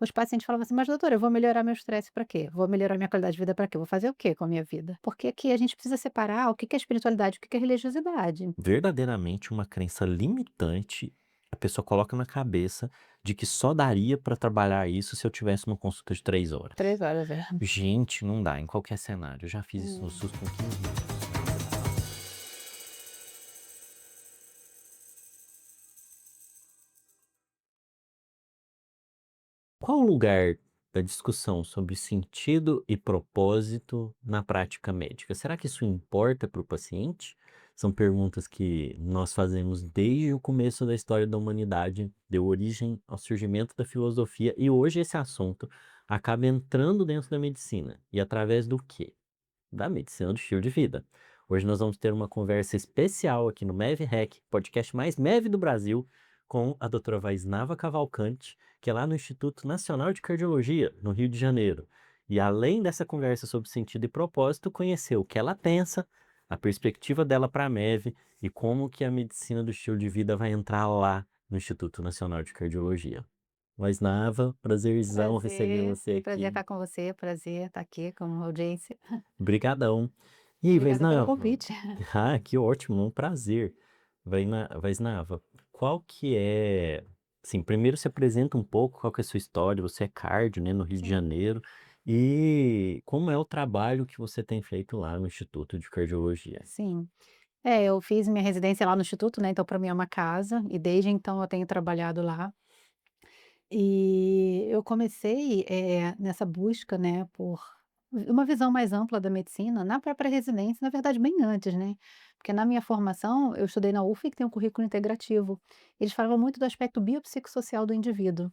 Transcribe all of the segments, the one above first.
os pacientes falavam assim: "Mas doutora, eu vou melhorar meu estresse para quê? Vou melhorar minha qualidade de vida para quê? Vou fazer o quê com a minha vida?". Porque aqui a gente precisa separar o que que é espiritualidade, o que que é religiosidade. Verdadeiramente uma crença limitante, a pessoa coloca na cabeça de que só daria para trabalhar isso se eu tivesse uma consulta de 3 horas. 3 horas, é. Gente, não dá em qualquer cenário. Eu já fiz isso no Hum. SUS com 15 minutos, não dá. Qual o lugar da discussão sobre sentido e propósito na prática médica? Será que isso importa para o paciente? São perguntas que nós fazemos desde o começo da história da humanidade, deu origem ao surgimento da filosofia e hoje esse assunto acaba entrando dentro da medicina. E através do quê? Da medicina do estilo de vida. Hoje nós vamos ter uma conversa especial aqui no MEV-REC, podcast mais MEV do Brasil, com a doutora Vaisnava Cavalcante, que é lá no Instituto Nacional de Cardiologia, no Rio de Janeiro. E além dessa conversa sobre sentido e propósito, conhecer o que ela pensa, a perspectiva dela para a MEV e como que a medicina do estilo de vida vai entrar lá no Instituto Nacional de Cardiologia. Vaisnava, prazerzão receber Prazer, você prazer aqui. estar com você, prazer estar aqui como audiência. Brigadão. E aí, Obrigada pelo Vaisnava? convite. Ah, que ótimo, um prazer. Vaisnava, qual que é... Sim, primeiro se apresenta um pouco, qual que é a sua história, você é cardio, né, no Rio de Sim, Janeiro, e como é o trabalho que você tem feito lá no Instituto de Cardiologia? sim. É, eu fiz minha residência lá no instituto, né, então para mim é uma casa, e desde então eu tenho trabalhado lá. E eu comecei, nessa busca, né, por uma visão mais ampla da medicina na própria residência, na verdade bem antes, né, porque na minha formação eu estudei na UF que tem um currículo integrativo. Eles falavam muito do aspecto biopsicossocial do indivíduo,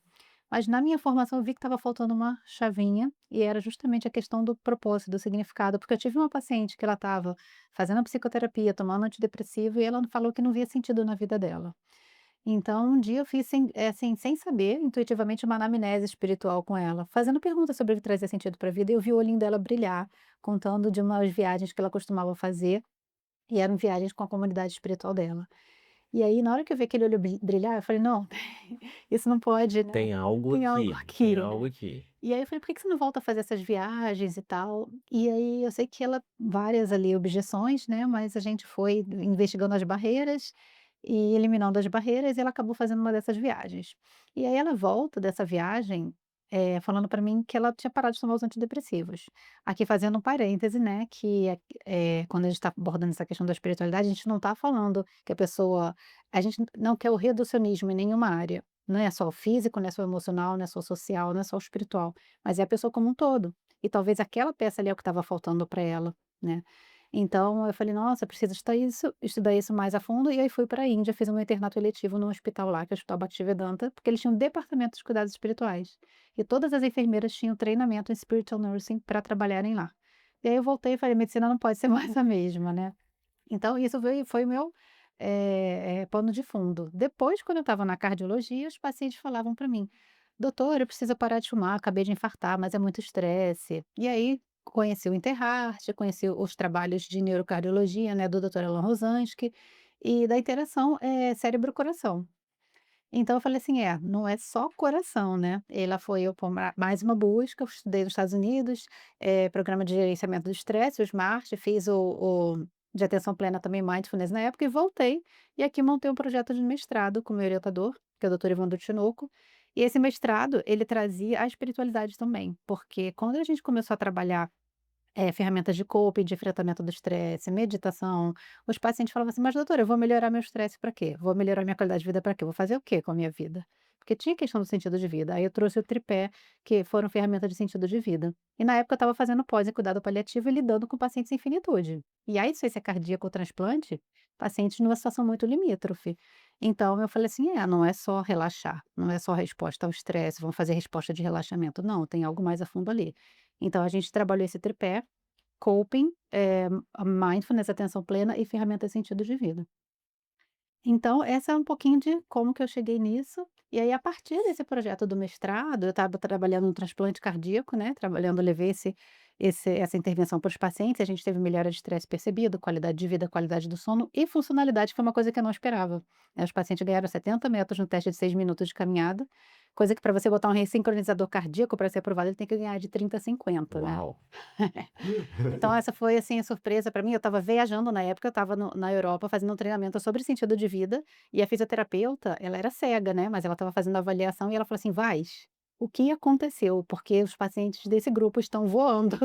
mas na minha formação eu vi que estava faltando uma chavinha, e era justamente a questão do propósito, do significado, porque eu tive uma paciente que ela estava fazendo psicoterapia, tomando antidepressivo, e ela falou que não via sentido na vida dela. Então, um dia eu fiz assim, sem saber, intuitivamente, uma anamnese espiritual com ela, fazendo perguntas sobre o que trazia sentido para a vida, e eu vi o olhinho dela brilhar, contando de umas viagens que ela costumava fazer, e eram viagens com a comunidade espiritual dela. E aí, na hora que eu vi aquele olho brilhar, eu falei: "Não, isso não pode, né, tem algo Tem aqui, algo né". aqui. E aí eu falei: "Por que que você não volta a fazer essas viagens e tal?". E aí eu sei que ela várias ali objeções, né, mas a gente foi investigando as barreiras e eliminando as barreiras, e ela acabou fazendo uma dessas viagens. E aí ela volta dessa viagem, falando para mim que ela tinha parado de tomar os antidepressivos. Aqui fazendo um parêntese, né, que quando a gente está abordando essa questão da espiritualidade, a gente não está falando que a gente não quer o reducionismo em nenhuma área. Não é só o físico, não é só o emocional, não é só o social, não é só o espiritual, mas é a pessoa como um todo. E talvez aquela peça ali é o que estava faltando para ela, né. Então eu falei: "Nossa, preciso estudar isso mais a fundo", e aí fui para a Índia, fiz um internato eletivo num hospital lá, que é o Hospital Bhaktivedanta, porque eles tinham um departamento de cuidados espirituais. E todas as enfermeiras tinham treinamento em spiritual nursing para trabalharem lá. E aí eu voltei e falei: "Medicina não pode ser mais a mesma, né". Então isso foi o meu, pano de fundo. Depois, quando eu estava na cardiologia, os pacientes falavam para mim: "Doutora, eu preciso parar de fumar, acabei de infartar, mas é muito estresse". E aí conheci o Interheart, conheci os trabalhos de neurocardiologia, né, do Dr. Alan Rozanski, e da interação, cérebro-coração. Então eu falei assim: "É, não é só coração, né". E lá foi eu por mais uma busca, eu estudei nos Estados Unidos, programa de gerenciamento do estresse, o SMART, fiz o de atenção plena também, Mindfulness na época, e voltei, e aqui montei um projeto de mestrado com o meu orientador, que é o doutor Evandro Tinoco, e esse mestrado ele trazia a espiritualidade também, porque quando a gente começou a trabalhar ferramentas de coping, de enfrentamento do estresse, meditação. Os pacientes falavam assim: "Mas doutora, eu vou melhorar meu estresse para quê? Vou melhorar minha qualidade de vida para quê? Vou fazer o quê com a minha vida?". Porque tinha questão do sentido de vida. Aí eu trouxe o tripé, que foram ferramentas de sentido de vida. E na época eu estava fazendo pós em cuidado paliativo e lidando com pacientes em finitude. E aí, se cardíaco ou transplante, pacientes numa situação muito limítrofe. Então eu falei assim: "É, não é só relaxar, não é só resposta ao estresse, vamos fazer resposta de relaxamento. Não, tem algo mais a fundo ali". Então a gente trabalhou esse tripé. Coping, a mindfulness, atenção plena e ferramentas sentido de vida. Então, essa é um pouquinho de como que eu cheguei nisso, e aí a partir desse projeto do mestrado, eu estava trabalhando no transplante cardíaco, né, trabalhando levei essa intervenção para os pacientes, a gente teve melhora de estresse percebido, qualidade de vida, qualidade do sono e funcionalidade, que foi uma coisa que eu não esperava, né. Os pacientes ganharam 70 metros no teste de 6 minutos de caminhada, coisa que para você botar um ressincronizador cardíaco para ser aprovado, ele tem que ganhar de 30 a 50, né. Uau! Então essa foi, assim, a surpresa para mim. Eu estava viajando na época, eu estava na Europa fazendo um treinamento sobre sentido de vida, e a fisioterapeuta, ela era cega, né, mas ela estava fazendo a avaliação e ela falou assim: "Vaz, o que aconteceu? Porque os pacientes desse grupo estão voando".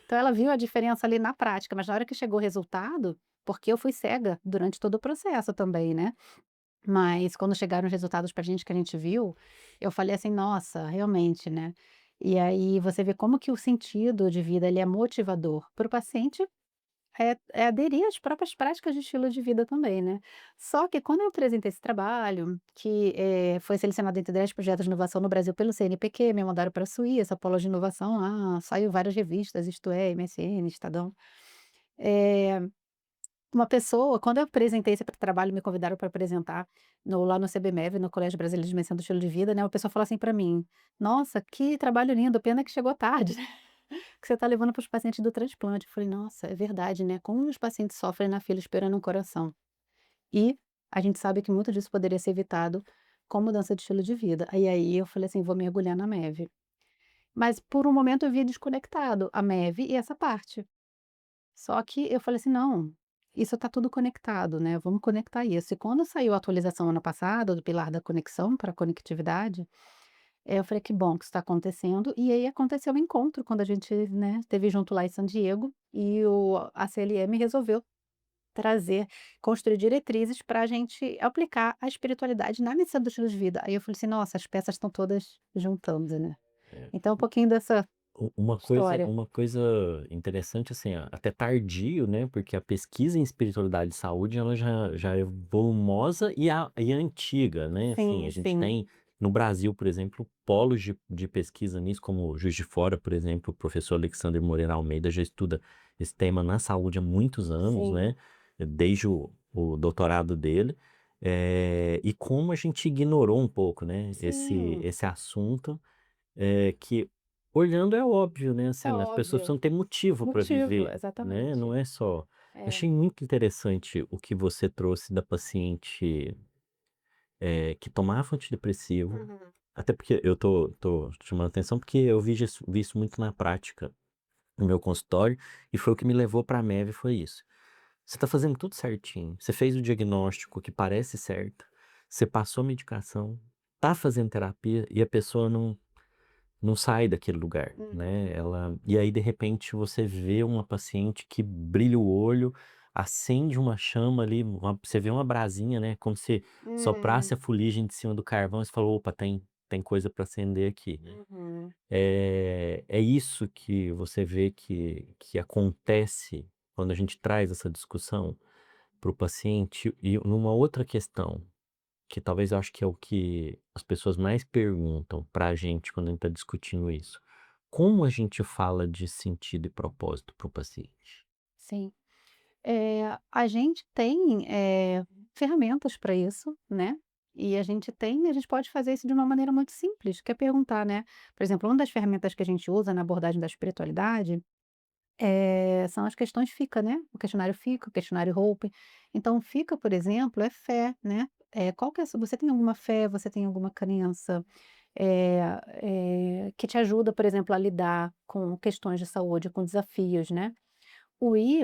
Então ela viu a diferença ali na prática, mas na hora que chegou o resultado, porque eu fui cega durante todo o processo também, né, mas quando chegaram os resultados pra gente, que a gente viu, eu falei assim: "Nossa, realmente, né". E aí você vê como que o sentido de vida, ele é motivador para o paciente, é aderir às próprias práticas de estilo de vida também, né. Só que quando eu apresentei esse trabalho, que, foi selecionado entre 10 projetos de inovação no Brasil pelo CNPq, me mandaram para a Suíça, polo de inovação lá, saiu várias revistas, Isto É, MSN, Estadão. Eh uma pessoa, quando eu apresentei esse trabalho, me convidaram para apresentar lá no CBMEV, no Colégio Brasileiro de Medicina do Estilo de Vida, né, uma pessoa falou assim para mim: "Nossa, que trabalho lindo, pena que chegou tarde, que você está levando para os pacientes do transplante". Eu falei: "Nossa, é verdade, né, como os pacientes sofrem na fila esperando um coração". E a gente sabe que muito disso poderia ser evitado com mudança de estilo de vida. E aí eu falei assim: "Vou mergulhar na MEV". Mas por um momento eu via desconectado a MEV e essa parte. Só que eu falei assim: "Não, isso está tudo conectado, né, vamos conectar isso". E quando saiu a atualização ano passado do pilar da conexão para conectividade, eu falei: "Que bom que isso está acontecendo". E aí aconteceu o encontro quando a gente, né, esteve junto lá em San Diego, e a CLM resolveu trazer, construir diretrizes para a gente aplicar a espiritualidade na medicina do estilo de vida. Aí eu falei assim: "Nossa, as peças estão todas juntando, né". É. Então um pouquinho dessa história. Uma coisa interessante, assim, até tardio, né, porque a pesquisa em espiritualidade e saúde, ela já é volumosa e antiga, né, assim, a Sim, gente sim. tem, no Brasil, por exemplo, polos de pesquisa nisso, como Juiz de Fora, por exemplo, o professor Alexandre Moreira Almeida já estuda esse tema na saúde há muitos anos, Sim, né, desde o doutorado dele, e como a gente ignorou um pouco, né, sim, esse assunto, que olhando é óbvio, né, assim, é as pessoas óbvio. precisam ter motivo para Motivo, viver, né, exatamente. não é só É. achei muito interessante o que você trouxe da paciente, que tomava antidepressivo, Uhum. até porque eu tô chamando atenção, porque eu vi isso muito na prática, no meu consultório, e foi o que me levou para a MEV, foi isso. Você tá fazendo tudo certinho, você fez o diagnóstico que parece certo, você passou a medicação, tá fazendo terapia e a pessoa não sai daquele lugar, né, Uhum. ela e aí de repente você vê uma paciente que brilha o olho, acende uma chama ali, você vê uma brasinha, né, como se soprasse Uhum. a fuligem de cima do carvão e você falou: "Opa, tem coisa para acender aqui", né. Uhum. É isso que você vê que acontece quando a gente traz essa discussão para o paciente. E numa outra questão, que talvez eu acho que é o que as pessoas mais perguntam pra gente quando a gente tá discutindo isso. Como a gente fala de sentido e propósito para o paciente? Sim. A gente tem, ferramentas para isso, né, e a gente pode fazer isso de uma maneira muito simples, que é perguntar, né. Por exemplo, uma das ferramentas que a gente usa na abordagem da espiritualidade, são as questões FICA, né, o questionário FICA, o questionário HOPE. Então FICA, por exemplo, é fé, né, qual que é a su você tem alguma fé, você tem alguma crença, que te ajuda, por exemplo, a lidar com questões de saúde, com desafios, né. O I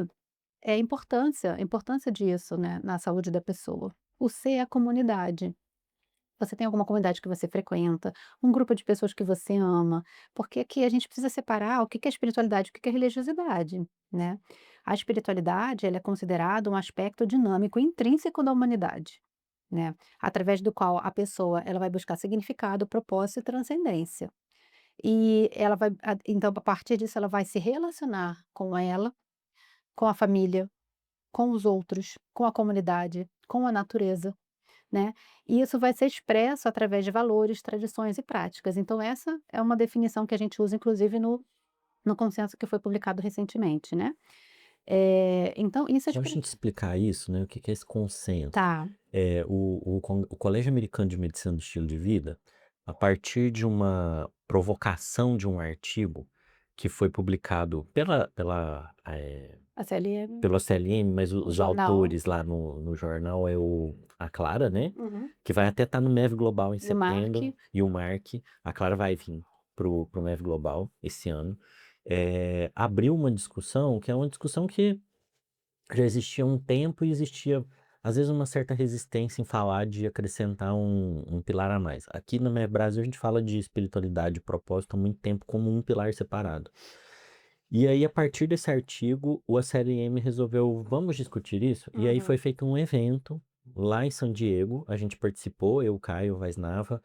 é a importância disso, né, na saúde da pessoa. O C é a comunidade. Você tem alguma comunidade que você frequenta, um grupo de pessoas que você ama, porque aqui a gente precisa separar o que que é espiritualidade, o que que é religiosidade, né. A espiritualidade, ela é considerada um aspecto dinâmico intrínseco da humanidade, né, através do qual a pessoa, ela vai buscar significado, propósito e transcendência. E ela vai então a partir disso ela vai se relacionar com ela, com a família, com os outros, com a comunidade, com a natureza, né. E isso vai ser expresso através de valores, tradições e práticas. Então essa é uma definição que a gente usa inclusive no consenso que foi publicado recentemente, né. Então isso é Só a gente explicar isso, né, o que que é esse consenso. tá. O Colégio Americano de Medicina do Estilo de Vida, a partir de uma provocação de um artigo que foi publicado A CLM, pela CLM, mas o os jornal. autores lá no jornal é a Clara, né, Uhum. que vai até estar no MEV Global em E o Mark. setembro, e o Mark. A Clara vai vir pro MEV Global esse ano. Abriu uma discussão que é uma discussão que já existia há um tempo e existia, às vezes, uma certa resistência em falar de acrescentar um pilar a mais. Aqui no MEV Brasil a gente fala de espiritualidade e propósito há muito tempo como um pilar separado. E aí, a partir desse artigo, o ACLM resolveu, vamos discutir isso? E aí foi Uhum. feito um evento lá em San Diego, a gente participou, eu, Caio, Vaisnava,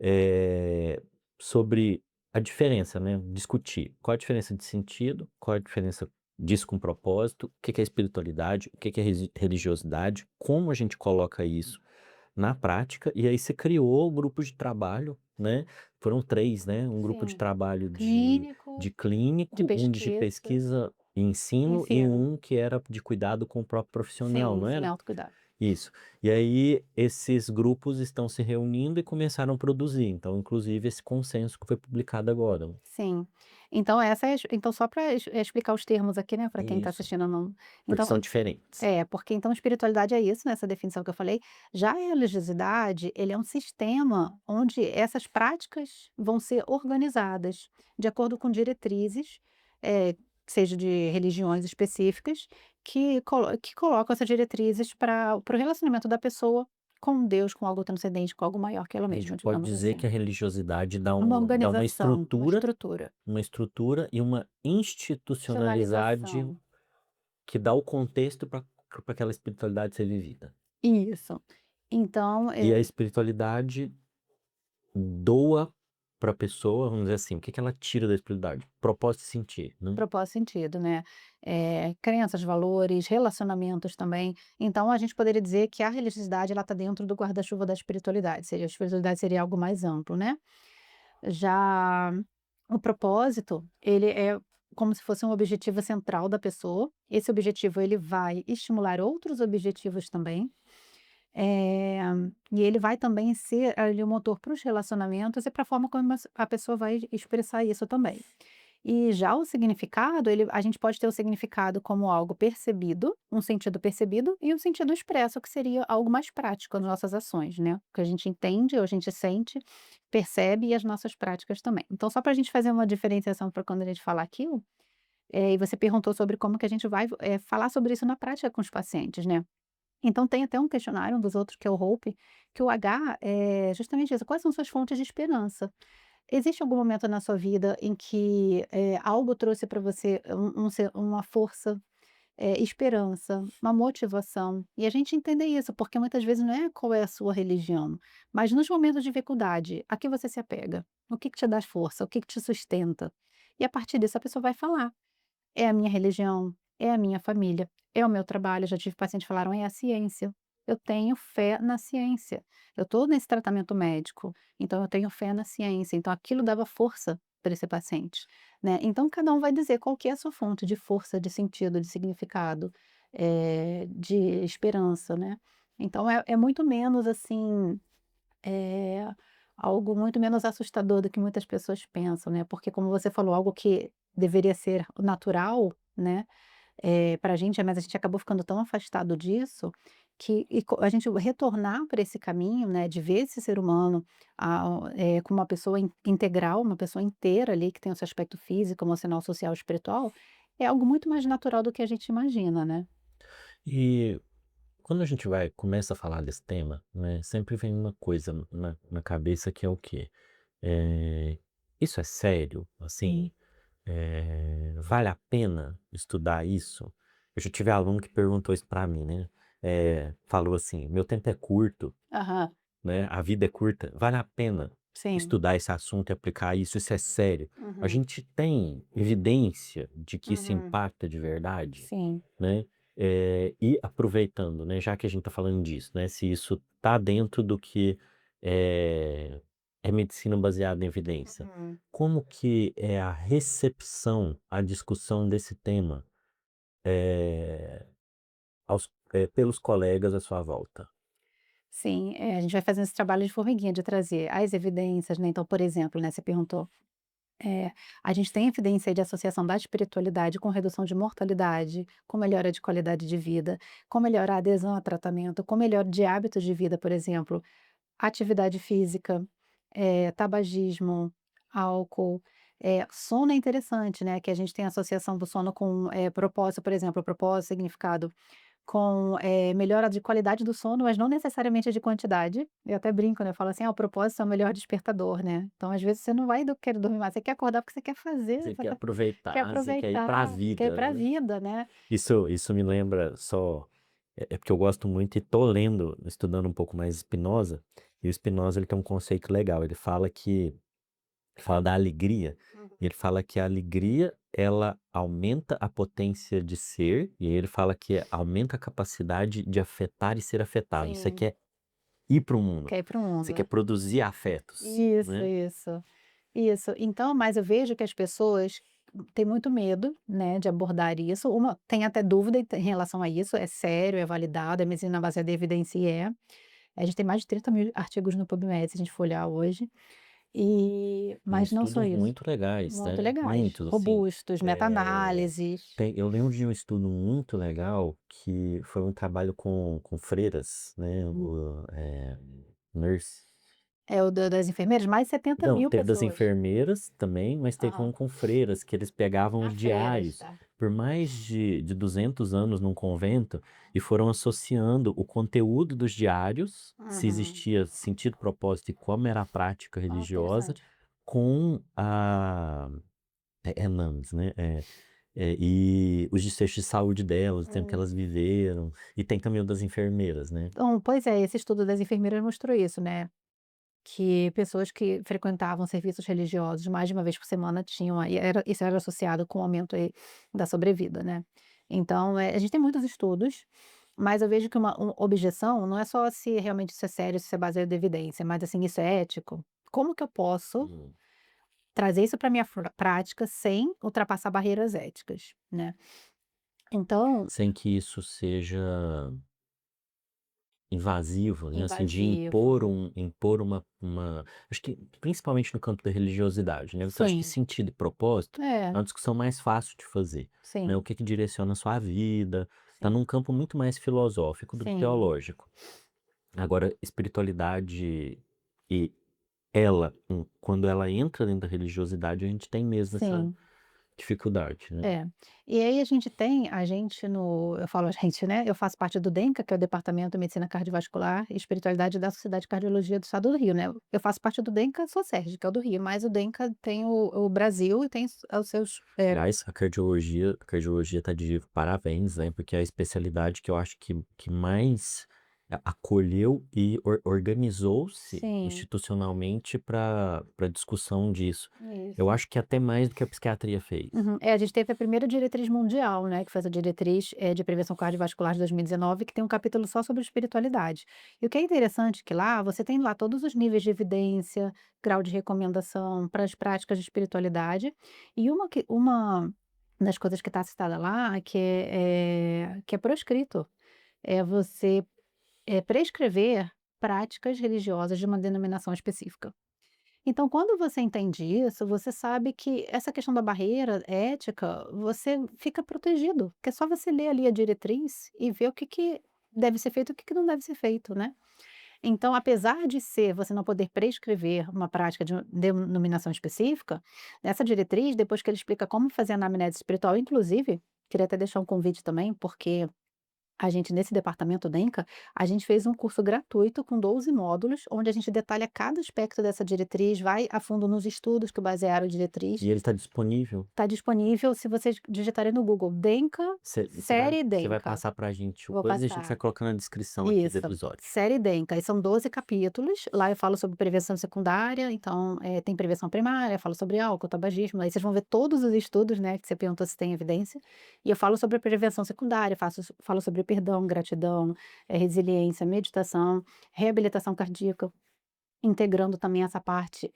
eh, sobre a diferença, né? Discutir qual a diferença de sentido, qual a diferença disso com propósito, o que que é espiritualidade, o que que é religiosidade, como a gente coloca isso na prática, e aí você criou grupos de trabalho, né? Foram três, né? Um grupo de Sim. trabalho de Clínico, de clínico, um de pesquisa pesquisa e e ensino, e ensino. um que era de cuidado com o próprio profissional, Sim, não sim, era? autocuidado. Isso. E aí esses grupos estão se reunindo e começaram a produzir. Então, inclusive, esse consenso que foi publicado agora. Sim. Então essa é então só para explicar os termos aqui, né, para quem está Isso. assistindo não Porque então são diferentes. porque então espiritualidade é isso, nessa definição que eu falei. Já a religiosidade, ele é um sistema onde essas práticas vão ser organizadas de acordo com diretrizes, seja de religiões específicas, que colocam essas diretrizes para o relacionamento da pessoa com Deus, com algo transcendente, com algo maior que ela A gente mesma, pode digamos dizer assim. que a religiosidade dá, Uma dá organização, uma estrutura e uma institucionalidade institucionalização. que dá o contexto para aquela espiritualidade ser vivida. Isso. Então, E a espiritualidade doa para a pessoa, vamos dizer assim, o que que ela tira da espiritualidade? Propósito e sentir, né? propósito sentido, né, crenças, valores, relacionamentos também. Então a gente poderia dizer que a religiosidade ela está dentro do guarda-chuva da espiritualidade, seria a espiritualidade seria algo mais amplo, né. Já o propósito, ele é como se fosse um objetivo central da pessoa, esse objetivo ele vai estimular outros objetivos também, eh, e ele vai também ser ali o motor para os relacionamentos e para a forma como a pessoa vai expressar isso também. E já o significado, a gente pode ter o significado como algo percebido, um sentido percebido e um sentido expresso, que seria algo mais prático nas nossas ações, né? O que a gente entende, ou a gente sente, percebe e as nossas práticas também. Então, só para a gente fazer uma diferenciação para quando a gente falar aquilo, e você perguntou sobre como que a gente vai falar sobre isso na prática com os pacientes, né? Então, tem até um questionário, um dos outros, que é o HOPE, que o H é justamente isso: quais são suas fontes de esperança? Existe algum momento na sua vida em que, algo trouxe para você uma força, esperança, uma motivação? E a gente entender isso, porque muitas vezes não é qual é a sua religião, mas nos momentos de dificuldade, a que você se apega? O que que te dá força? O que que te sustenta? E a partir disso a pessoa vai falar. É a minha religião, é a minha família, é o meu trabalho. Eu já tive pacientes que falaram: "É a ciência. Eu tenho fé na ciência. Eu estou nesse tratamento médico, então eu tenho fé na ciência". Então aquilo dava força para esse paciente, né. Então cada um vai dizer qual que é a sua fonte de força, de sentido, de significado, de esperança, né. Então é muito menos, assim, eh, algo muito menos assustador do que muitas pessoas pensam, né, porque como você falou, algo que deveria ser natural, né, pra gente, mas a gente acabou ficando tão afastado disso, que a gente retornar para esse caminho, né, de ver esse ser humano, como uma pessoa integral, uma pessoa inteira ali, que tem o seu aspecto físico, emocional, social, espiritual, é algo muito mais natural do que a gente imagina, né. E quando a gente começa a falar desse tema, né, sempre vem uma coisa na cabeça que é o quê? Isso é sério? Assim, vale a pena estudar isso? Eu já tive aluno que perguntou isso para mim, né? Falou assim: meu tempo é curto, Aham, né? A vida é curta, vale a pena sim. estudar esse assunto e aplicar isso? Isso é sério? A Uhum, gente tem evidência de que isso uhum. impacta de verdade, Sim. né? E aproveitando, né, já que a gente está falando disso, né, se isso está dentro do que é, é medicina baseada em evidência, Uhum. como que é a recepção à discussão desse tema eh, pelos colegas à sua volta? Sim, a gente vai fazendo esse trabalho de formiguinha, de trazer as evidências, né, então, por exemplo, né, você perguntou É, a gente tem evidência de associação da espiritualidade com redução de mortalidade, com melhora de qualidade de vida, com melhora a adesão a tratamento, com melhora de hábitos de vida, por exemplo, atividade física, tabagismo, álcool, sono é interessante, né, que a gente tem associação do sono com, propósito, por exemplo, propósito, significado. Com, melhora de qualidade do sono, mas não necessariamente de quantidade. Eu até brinco, né, eu falo assim: "Ah, o propósito é o melhor despertador", né. Então, às vezes, você não vai querer dormir mais, você quer acordar porque você quer fazer, Você você quer quer aproveitar, você quer ir para a aproveitar, quer ir vida, para a né. vida, né. Isso me lembra só porque eu gosto muito e tô lendo, estudando um pouco mais Spinoza, e o Spinoza ele tem um conceito legal, ele fala da alegria, Uhum. e ele fala que a alegria, ela aumenta a potência de ser, e aí ele fala que aumenta a capacidade de afetar e ser afetado. Você Sim, quer ir para o mundo, quer ir para o você quer mundo. produzir afetos, Isso, né. isso. Isso. Então, mas eu vejo que as pessoas têm muito medo, né, de abordar isso. Uma tem até dúvida em relação a isso, é sério, é validado, é medicina baseada em evidência e é. A gente tem mais de 30.000 artigos no PubMed, se a gente for olhar hoje. E Mas não só estudos isso, muito legais, muito né, legais, muitos assim. robustos, Eh, meta-análises. eu lembro de um estudo muito legal que foi um trabalho com freiras, né, Hum. nurse. É o da das enfermeiras, mais de setenta Não, mil teve das pessoas. enfermeiras também, mas teve um Aham. com freiras, que eles pegavam Ah, os freiras, diários tá. por mais de 200 anos num convento e foram associando o conteúdo dos diários, se Uhum. existia sentido, propósito e como era a prática Ó, religiosa, interessante. com a nuns, né, e os desfechos de saúde delas, o tempo que Hum. elas viveram, e tem também o das enfermeiras, né. Então, pois é, esse estudo das enfermeiras mostrou isso, né, que pessoas que frequentavam serviços religiosos mais de uma vez por semana tinham aí isso era associado com o aumento aí da sobrevida, né. Então, a gente tem muitos estudos, mas eu vejo que uma objeção não é só se realmente isso é sério, se isso é baseado em evidência, mas assim, isso é ético? Como que eu posso Hum. trazer isso para minha prática sem ultrapassar barreiras éticas, né. Então, Sem que isso seja invasivo, né, assim, de invasivo. impor uma acho que principalmente no campo da religiosidade, né, porque eu acho que Sim, sentido e propósito é é, uma discussão mais fácil de fazer, né, o sim, que que direciona a sua vida, tá sim, num campo muito mais filosófico do que sim, teológico. Agora, espiritualidade e ela, quando ela entra dentro da religiosidade, a gente tem mesmo essa sim. dificuldade, né. É. E aí a gente no eu falo a gente, né, eu faço parte do DENCA, que é o Departamento de Medicina Cardiovascular e Espiritualidade da Sociedade de Cardiologia do Estado do Rio, né. Eu faço parte do DENCA Socerg, que é o do Rio, mas o DENCA tem o Brasil e tem os seus, Aliás, a cardiologia tá de parabéns, né, porque é a especialidade que eu acho que mais acolheu e organizou-se sim, institucionalmente para discussão disso. Eu isso. acho que até mais do que a psiquiatria fez. Uhum. É, a gente teve a primeira diretriz mundial, né, que foi essa diretriz, de prevenção cardiovascular de 2019, que tem um capítulo só sobre espiritualidade. E o que é interessante é que lá, você tem lá todos os níveis de evidência, grau de recomendação para as práticas de espiritualidade, e uma das coisas que está citada lá, que é proscrito, é você, prescrever práticas religiosas de uma denominação específica. Então, quando você entende isso, você sabe que essa questão da barreira ética, você fica protegido, porque é só você ler ali a diretriz e ver o que que deve ser feito e o que que não deve ser feito, né. Então, apesar de ser você não poder prescrever uma prática de uma denominação específica, essa diretriz, depois que ele explica como fazer a anamnese espiritual, inclusive, queria até deixar um convite também, porque a gente nesse departamento DENCA, a gente fez um curso gratuito com 12 módulos, onde a gente detalha cada aspecto dessa diretriz, vai a fundo nos estudos que basearam a diretriz. E ele está disponível. Está disponível se vocês digitarem no Google DENCA, série Você vai DENCA. passar para a gente o Vou coisa e a gente vai passar. colocar na descrição aqui do Isso, episódio. série DENCA, e são 12 capítulos, lá eu falo sobre prevenção secundária, então, tem prevenção primária, eu falo sobre álcool, tabagismo, aí vocês vão ver todos os estudos, né, que você perguntou se tem evidência, e eu falo sobre a prevenção secundária, falo sobre perdão, gratidão, resiliência, meditação, reabilitação cardíaca, integrando também essa parte,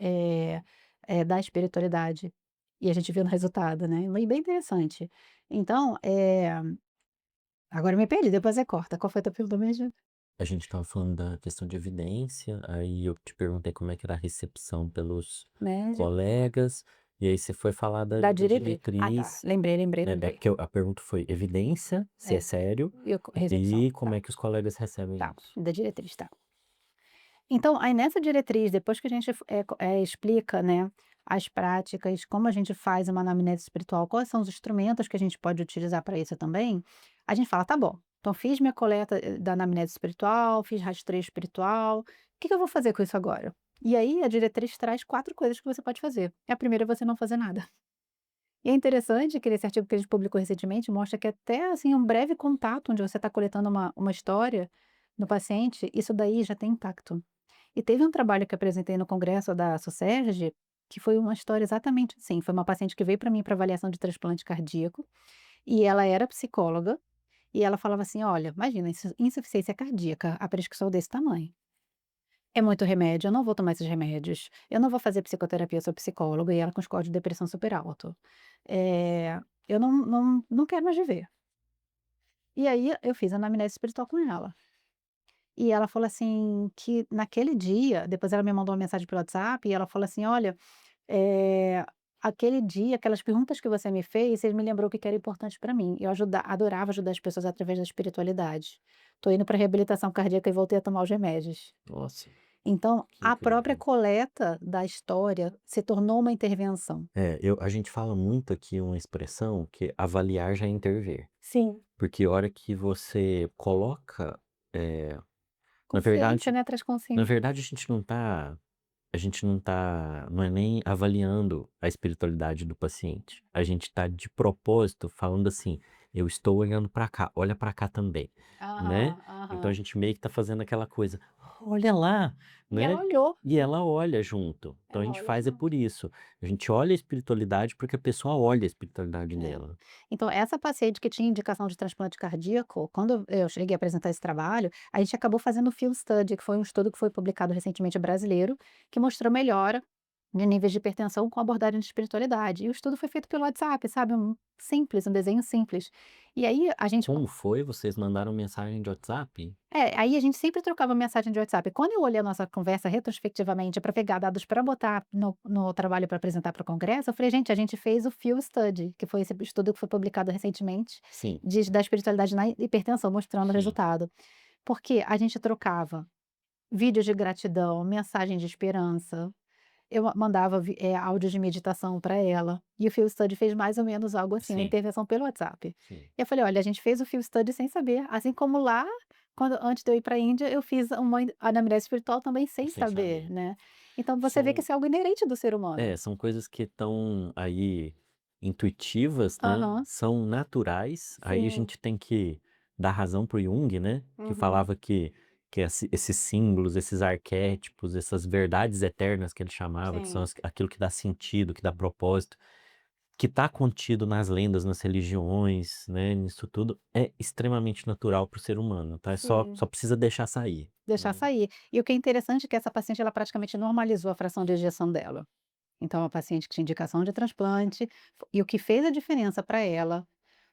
da espiritualidade, e a gente vê no resultado, né, e bem interessante. Então, agora eu me perdi, depois você corta, qual foi a tua pergunta mesmo? A gente estava falando da questão de evidência, aí eu te perguntei como é que era a recepção pelos Médico. colegas, E aí você foi falar da Da da diretriz. Ah, tá, diretriz, lembrei, lembrei, né, lembrei. que a pergunta foi evidência, se é É, sério, e eu co recepção, e como tá, é que os colegas recebem tá, isso. da diretriz, tá. Então, aí nessa diretriz, depois que a gente explica, né, as práticas, como a gente faz uma anamnese espiritual, quais são os instrumentos que a gente pode utilizar para isso também, a gente fala: "Tá bom, então fiz minha coleta, da anamnese espiritual, fiz rastreio espiritual, o que que eu vou fazer com isso agora?". E aí a diretriz traz 4 coisas que você pode fazer. A primeira é você não fazer nada. E é interessante que nesse artigo que a gente publicou recentemente mostra que até, assim, um breve contato onde você está coletando uma história no paciente, isso daí já tem impacto. E teve um trabalho que eu apresentei no congresso da Socerge, que foi uma história exatamente assim, foi uma paciente que veio para mim para avaliação de transplante cardíaco, e ela era psicóloga, e ela falava assim: "Olha, imagina, insuficiência cardíaca, a prescrição desse tamanho. É muito remédio, eu não vou tomar esses remédios, eu não vou fazer psicoterapia, eu sou psicóloga", e ela com score de depressão super alto. Eu não quero mais viver. E aí eu fiz anamnese espiritual com ela. E ela falou assim que naquele dia, depois ela me mandou uma mensagem pelo WhatsApp e ela falou assim: "Olha, eh, aquele dia, aquelas perguntas que você me fez, você me lembrou o que que era importante para mim. Eu adorava ajudar as pessoas através da espiritualidade. Tô indo para reabilitação cardíaca e voltei a tomar os remédios". Nossa, Então, que a própria incrível. coleta da história se tornou uma intervenção. É, a gente fala muito aqui uma expressão que avaliar já é intervir, Sim. porque a hora que você coloca, eh, na Consciência, verdade né, traz na consciência. verdade não é nem avaliando a espiritualidade do paciente, a gente está de propósito falando assim: "Eu estou olhando para cá, olha para cá também", né. Aham, Então a aham. gente meio que está fazendo aquela coisa: "Olha lá", E ela né, olhou, e ela olha junto. Então a ela gente olha faz é por junto. isso, a gente olha a espiritualidade, porque a pessoa olha a espiritualidade É. dela. Então, essa paciente que tinha indicação de transplante cardíaco, quando eu cheguei a apresentar esse trabalho, a gente acabou fazendo o field study, que foi um estudo que foi publicado recentemente brasileiro, que mostrou melhora de níveis de hipertensão com abordagem de espiritualidade. E o estudo foi feito pelo WhatsApp, sabe? Simples, um desenho simples. E aí a gente Como foi? Vocês mandaram mensagem de WhatsApp? aí a gente sempre trocava mensagem de WhatsApp. Quando eu olhei a nossa conversa retrospectivamente para pegar dados para botar no trabalho para apresentar para o congresso, eu falei: "Gente, a gente fez o Field Study", que foi esse estudo que foi publicado recentemente, Sim, da espiritualidade na hipertensão, mostrando o sim, resultado. Porque a gente trocava vídeos de gratidão, mensagem de esperança, eu mandava áudio de meditação para ela, e o Field Study fez mais ou menos algo assim, uma sim, intervenção pelo WhatsApp. sim, E eu falei: "Olha, a gente fez o Field Study sem saber, assim como lá, antes de eu ir para a Índia, eu fiz uma anamnese espiritual também sem sem saber", saber. né. Então você vê que São isso é algo inerente do ser humano. são coisas que estão aí intuitivas, né, Aham, são naturais, aí a sim. gente tem que dar razão para o Jung, né, que Uhum, falava que esses símbolos, esses arquétipos, essas verdades eternas que ele chamava, que são sim, aquilo que dá sentido, que dá propósito, que está contido nas lendas, nas religiões, né, nisso tudo, é extremamente natural para o ser humano, tá, é sim. só precisa deixar sair, Deixar né. sair. E o que é interessante é que essa paciente, ela praticamente normalizou a fração de ejeção dela. Então, a paciente que tinha indicação de transplante, e o que fez a diferença para ela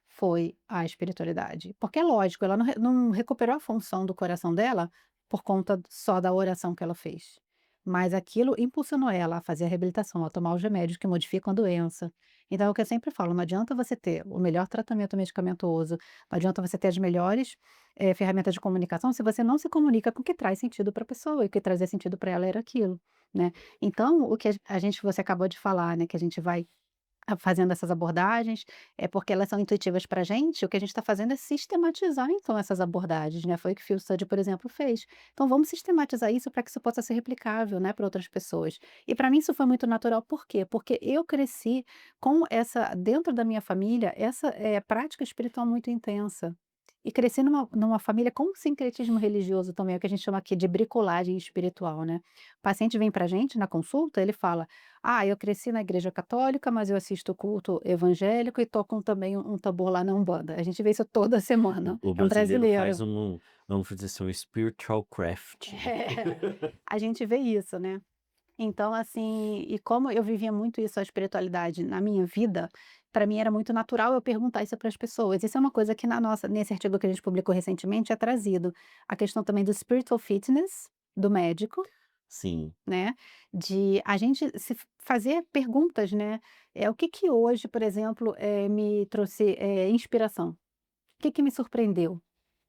foi a espiritualidade. Porque é lógico, ela não recuperou a função do coração dela por conta só da oração que ela fez. Mas aquilo impulsionou ela a fazer a reabilitação, a tomar os remédios que modificam a doença. Então, é o que eu sempre falo: não adianta você ter o melhor tratamento medicamentoso, não adianta você ter as melhores ferramentas de comunicação, se você não se comunica com o que traz sentido para a pessoa, e o que trazia sentido para ela era aquilo, né? Então, o que você acabou de falar, né, que a gente vai fazendo essas abordagens, é porque elas são intuitivas para a gente, o que a gente está fazendo é sistematizar então essas abordagens, né, foi o que o Field Study, por exemplo, fez. Então vamos sistematizar isso para que isso possa ser replicável, né, para outras pessoas. E para mim isso foi muito natural, por quê? Porque eu cresci com essa dentro da minha família, essa, prática espiritual muito intensa. E cresci numa família com sincretismo religioso também, é o que a gente chama aqui de bricolagem espiritual, né. O paciente vem para a gente na consulta, ele fala: "Ah, eu cresci na igreja católica, mas eu assisto culto evangélico e toco também um tambor lá na Umbanda". A gente vê isso toda semana. O É um brasileiro faz brasileiro. vamos dizer assim, um spiritual craft. É, a gente vê isso, né. Então, assim, e como eu vivia muito isso, a espiritualidade na minha vida, para mim era muito natural eu perguntar isso para as pessoas. Isso é uma coisa que nesse artigo que a gente publicou recentemente é trazido. A questão também do spiritual fitness, do médico. sim, né, de a gente se fazer perguntas, né, o que que hoje, por exemplo, me trouxe, inspiração? O que que me surpreendeu,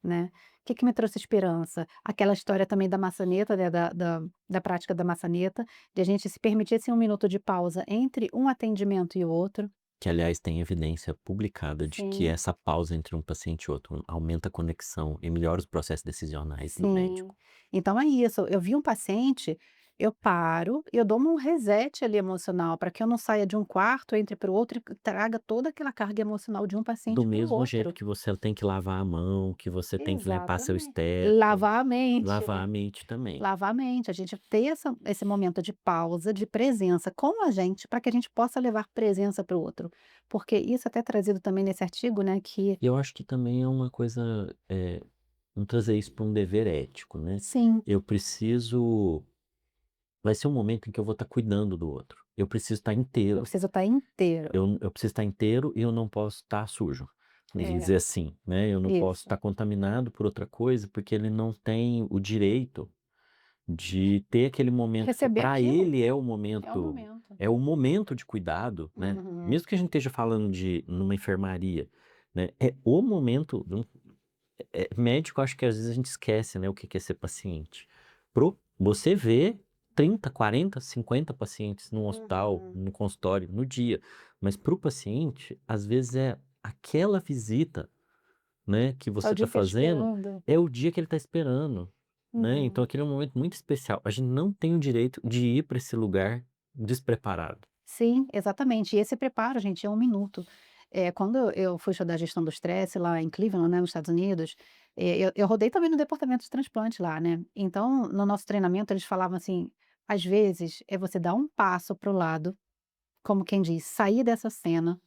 né? O que que me trouxe esperança? Aquela história também da maçaneta, né, da prática da maçaneta, de a gente se permitir, assim, 1 minuto de pausa entre um atendimento e o outro. que aliás tem evidência publicada de que Sim, essa pausa entre um paciente e outro aumenta a conexão e melhora os processos decisionais do sim. médico. Então é isso, eu vi um paciente, eu paro, eu dou um reset ali emocional, para que eu não saia de um quarto, entre para o outro e traga toda aquela carga emocional de um Do paciente para o mesmo jeito outro. que você tem que lavar a mão, que você tem que limpar seu Exatamente. esteto, Lavar a mente, lavar a né? mente também. Lavar a mente, a gente ter esse momento de pausa, de presença com a gente, para que a gente possa levar presença para o outro. Porque isso até é trazido também nesse artigo, né, que E eu acho que também é uma coisa, vamos trazer isso para um dever ético, né. sim, Eu preciso vai ser um momento em que eu vou estar cuidando do outro. Eu preciso estar eu inteiro. preciso estar inteiro. Eu preciso estar inteiro e eu não posso estar sujo, vamos É, dizer assim, né. Eu não posso isso. estar contaminado por outra coisa, porque ele não tem o direito de ter aquele momento que Receber para aquilo ele é o momento. é o momento de cuidado, né. Uhum. Mesmo que a gente esteja falando de numa enfermaria, né, é o momento médico, acho que às vezes a gente esquece, né, o que que é ser paciente. Você vê 30, 40, 50 pacientes num hospital, Uhum. no consultório, no dia, mas para o paciente, às vezes é aquela visita, né, que É o você dia está inteiro fazendo, esperando. é o dia que ele está esperando, né, então Uhum. aquele é um momento muito especial. A gente não tem o direito de ir para esse lugar despreparado. Sim, exatamente. E esse preparo, gente, é 1 minuto. Quando eu fui estudar gestão do estresse lá em Cleveland, né, nos Estados Unidos, eu rodei também no departamento de transplante lá, né. Então, no nosso treinamento, eles falavam assim: às vezes, é você dar um passo para o lado, como quem diz, sair dessa cena,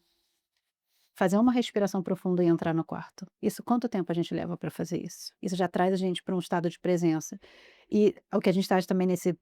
fazer uma respiração profunda e entrar no quarto. Isso quanto tempo a gente leva para fazer isso? Isso já traz a gente para um estado de presença. E o que a gente traz também nesse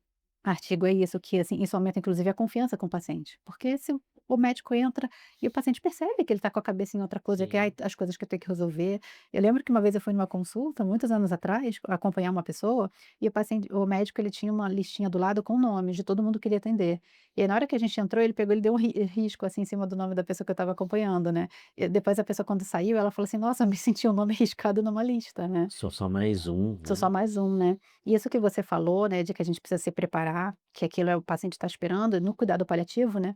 artigo é isso, que, assim, isso aumenta inclusive a confiança com o paciente, porque se o médico entra e o paciente percebe que ele está com a cabeça em outra coisa, que: "Ai, Sim. as coisas que eu tenho que resolver". Eu lembro que uma vez eu fui numa consulta, muitos anos atrás, acompanhar uma pessoa, e o médico ele tinha uma listinha do lado com nomes de todo mundo que ele ia atender. E aí na hora que a gente entrou, ele pegou, ele deu um risco, assim, em cima do nome da pessoa que eu estava acompanhando, né. E depois a pessoa quando saiu, ela falou assim: "Nossa, eu me senti o nome riscado numa lista, né". Sou só mais um, Sou só né. mais um, né. E isso que você falou, né, de que a gente precisa se preparar, que aquilo é o paciente está esperando, no cuidado paliativo, né,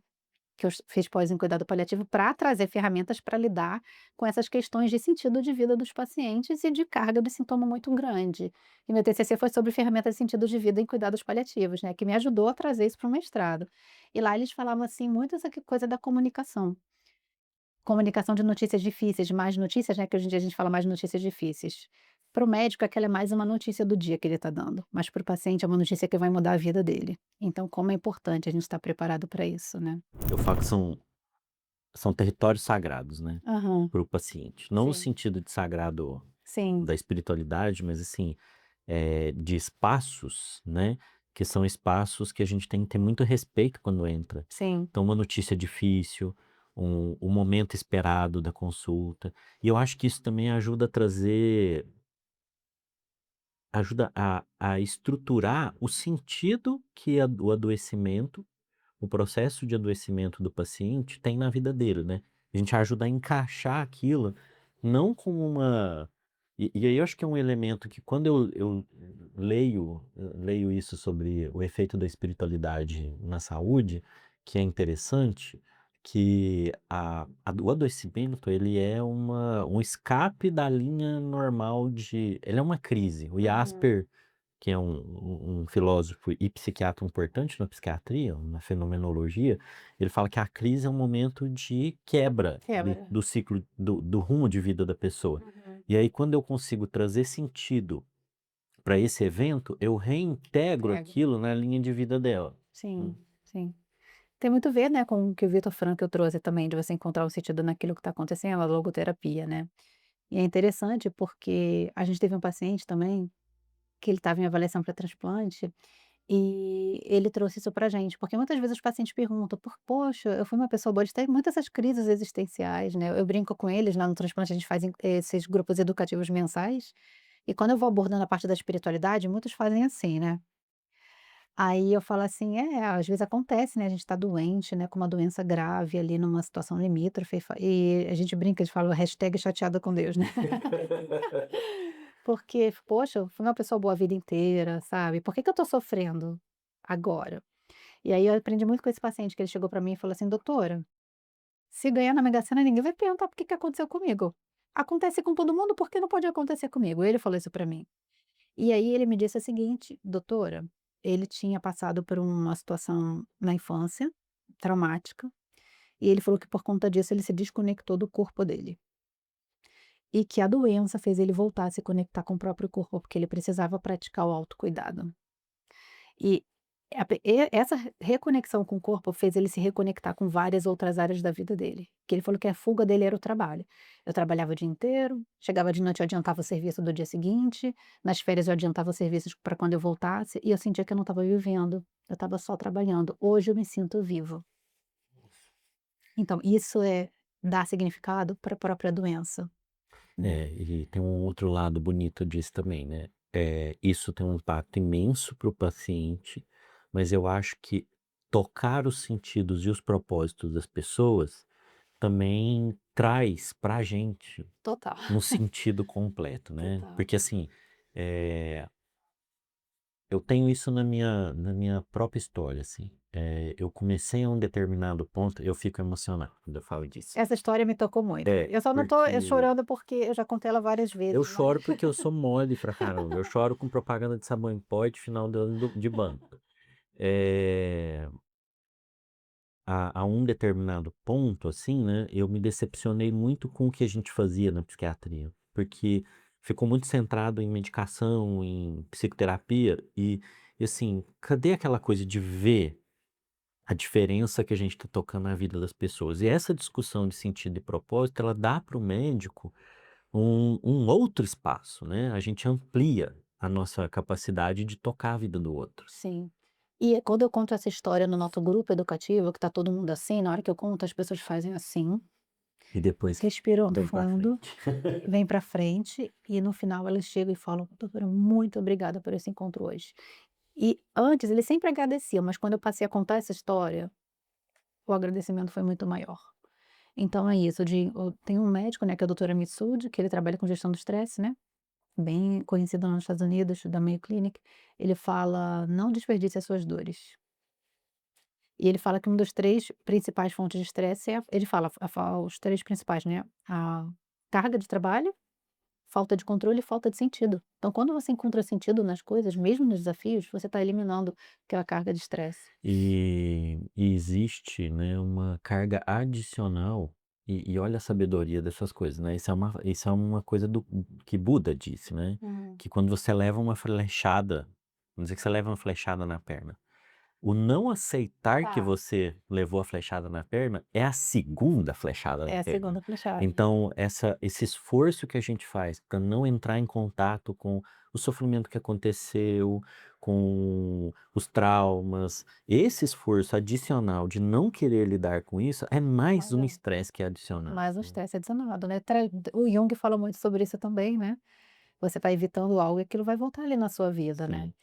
que eu fiz pós em cuidado paliativo para trazer ferramentas para lidar com essas questões de sentido de vida dos pacientes e de carga de sintoma muito grande. E meu TCC foi sobre ferramentas de sentido de vida em cuidados paliativos, né, que me ajudou a trazer isso para o mestrado. E lá eles falavam, assim, muito essa coisa da comunicação. Comunicação de notícias difíceis, más notícias, né, que hoje em dia a gente fala mais notícias difíceis. Para o médico, aquela é mais uma notícia do dia que ele está dando, mas para o paciente é uma notícia que vai mudar a vida dele. Então, como é importante a gente estar preparado para isso, né. Eu falo que são territórios sagrados, né, Aham, para o paciente. Não no sim, sentido de sagrado sim, da espiritualidade, mas assim, de espaços, né, que são espaços que a gente tem que ter muito respeito quando entra. sim. Então, uma notícia difícil, um momento esperado da consulta. E eu acho que isso também ajuda a estruturar o sentido que o adoecimento, o processo de adoecimento do paciente tem na vida dele, né. A gente ajuda a encaixar aquilo, não como uma e aí eu acho que é um elemento que quando eu leio isso sobre o efeito da espiritualidade na saúde, que é interessante, que o adoecimento ele é um escape da linha normal ele é uma crise. O Uhum. Jasper, que é um filósofo e psiquiatra importante na psiquiatria, na fenomenologia, ele fala que a crise é um momento de quebra Quebra. do ciclo, do rumo de vida da pessoa. Uhum. E aí, quando eu consigo trazer sentido para esse evento, eu reintegro Pega. aquilo na linha de vida dela. Hum, Sim, sim. Tem muito a ver, né, com o que o Viktor Frankl trouxe também, de você encontrar o sentido naquilo que está acontecendo, a logoterapia, né. E é interessante porque a gente teve um paciente também, que ele estava em avaliação para transplante. E ele trouxe isso pra gente, porque muitas vezes os pacientes perguntam: Poxa, eu fui uma pessoa boa", eles têm muitas essas crises existenciais, né, eu brinco com eles lá no transplante, a gente faz esses grupos educativos mensais, e quando eu vou abordando a parte da espiritualidade, muitos fazem assim, né: Aí eu falo assim: "É, às vezes acontece, né, a gente tá doente, né, com uma doença grave ali numa situação limítrofe", e a gente brinca, de fala hashtag chateada com Deus, né. Porque, poxa, eu fui uma pessoa boa a vida inteira, sabe, por que que eu tô sofrendo agora? E aí eu aprendi muito com esse paciente, que ele chegou pra mim e falou assim: "Doutora, se ganhar na Mega Sena ninguém vai perguntar por que que aconteceu comigo. Acontece com todo mundo, por que não pode acontecer comigo?". Ele falou isso pra mim. E aí ele me disse o seguinte: "Doutora", ele tinha passado por uma situação na infância, traumática, e ele falou que por conta disso ele se desconectou do corpo dele. E que a doença fez ele voltar a se conectar com o próprio corpo, porque ele precisava praticar o autocuidado. E essa reconexão com o corpo fez ele se reconectar com várias outras áreas da vida dele, que ele falou que a fuga dele era o trabalho. Eu trabalhava o dia inteiro, chegava de noite eu adiantava o serviço do dia seguinte, nas férias eu adiantava os serviços para quando eu voltasse, e eu sentia que eu não estava vivendo, eu estava só trabalhando. Hoje eu me sinto vivo. Então isso é dar significado para a própria doença, né. É, e tem um outro lado bonito disso também, né, isso tem um impacto imenso para o paciente, mas eu acho que tocar os sentidos e os propósitos das pessoas também traz pra gente Total, um sentido completo, né, total. porque assim, eh, eu tenho isso na minha própria história, assim, eu comecei a um determinado ponto eu fico emocionado quando eu falo disso. Essa história me tocou muito. É, Eu só não tô, porque chorando porque eu já contei ela várias eu vezes, mas choro porque eu sou mole pra caramba, eu choro com propaganda de sabão em pó e de final de ano de banco. Eh, a um determinado ponto, assim, né, eu me decepcionei muito com o que a gente fazia na psiquiatria, porque ficou muito centrado em medicação, em psicoterapia e assim, cadê aquela coisa de ver a diferença que a gente está tocando na vida das pessoas? E essa discussão de sentido e propósito, ela dá para o médico um outro espaço, né, a gente amplia a nossa capacidade de tocar a vida do outro. sim. E quando eu conto essa história no nosso grupo educativo, que tá todo mundo assim, na hora que eu conto, as pessoas fazem assim, E depois respiram vem para fundo, frente. vêm pra frente e no final elas chegam e falam: "Doutora, muito obrigada por esse encontro hoje". E antes eles sempre agradeciam, mas quando eu passei a contar essa história, o agradecimento foi muito maior. Então é isso, tem um médico, né, que é o doutor Mitsud, que ele trabalha com gestão do estresse, né, bem conhecido lá nos Estados Unidos, da Mayo Clinic. Ele fala: "Não desperdice as suas dores". E ele fala que uma das 3 principais fontes de estresse é ele fala os 3 principais, né, a carga de trabalho, falta de controle e falta de sentido. Então quando você encontra sentido nas coisas, mesmo nos desafios, você está eliminando aquela carga de estresse. E existe, né, uma carga adicional, e olha a sabedoria dessas coisas, né, isso é uma coisa do que Buda disse, né, Uhum. que quando você leva uma flechada, vamos dizer que você leva uma flechada na perna, o não aceitar que Tá. você levou a flechada na perna é a segunda flechada na É a perna. segunda flechada. Então esse esforço que a gente faz para não entrar em contato com o sofrimento que aconteceu, com os traumas, esse esforço adicional de não querer lidar com isso é mais Mas um é. estresse que é adicionado, Mais um né. estresse adicionado, né. O Jung fala muito sobre isso também, né. Você vai evitando algo e aquilo vai voltar ali na sua vida, né. Sim.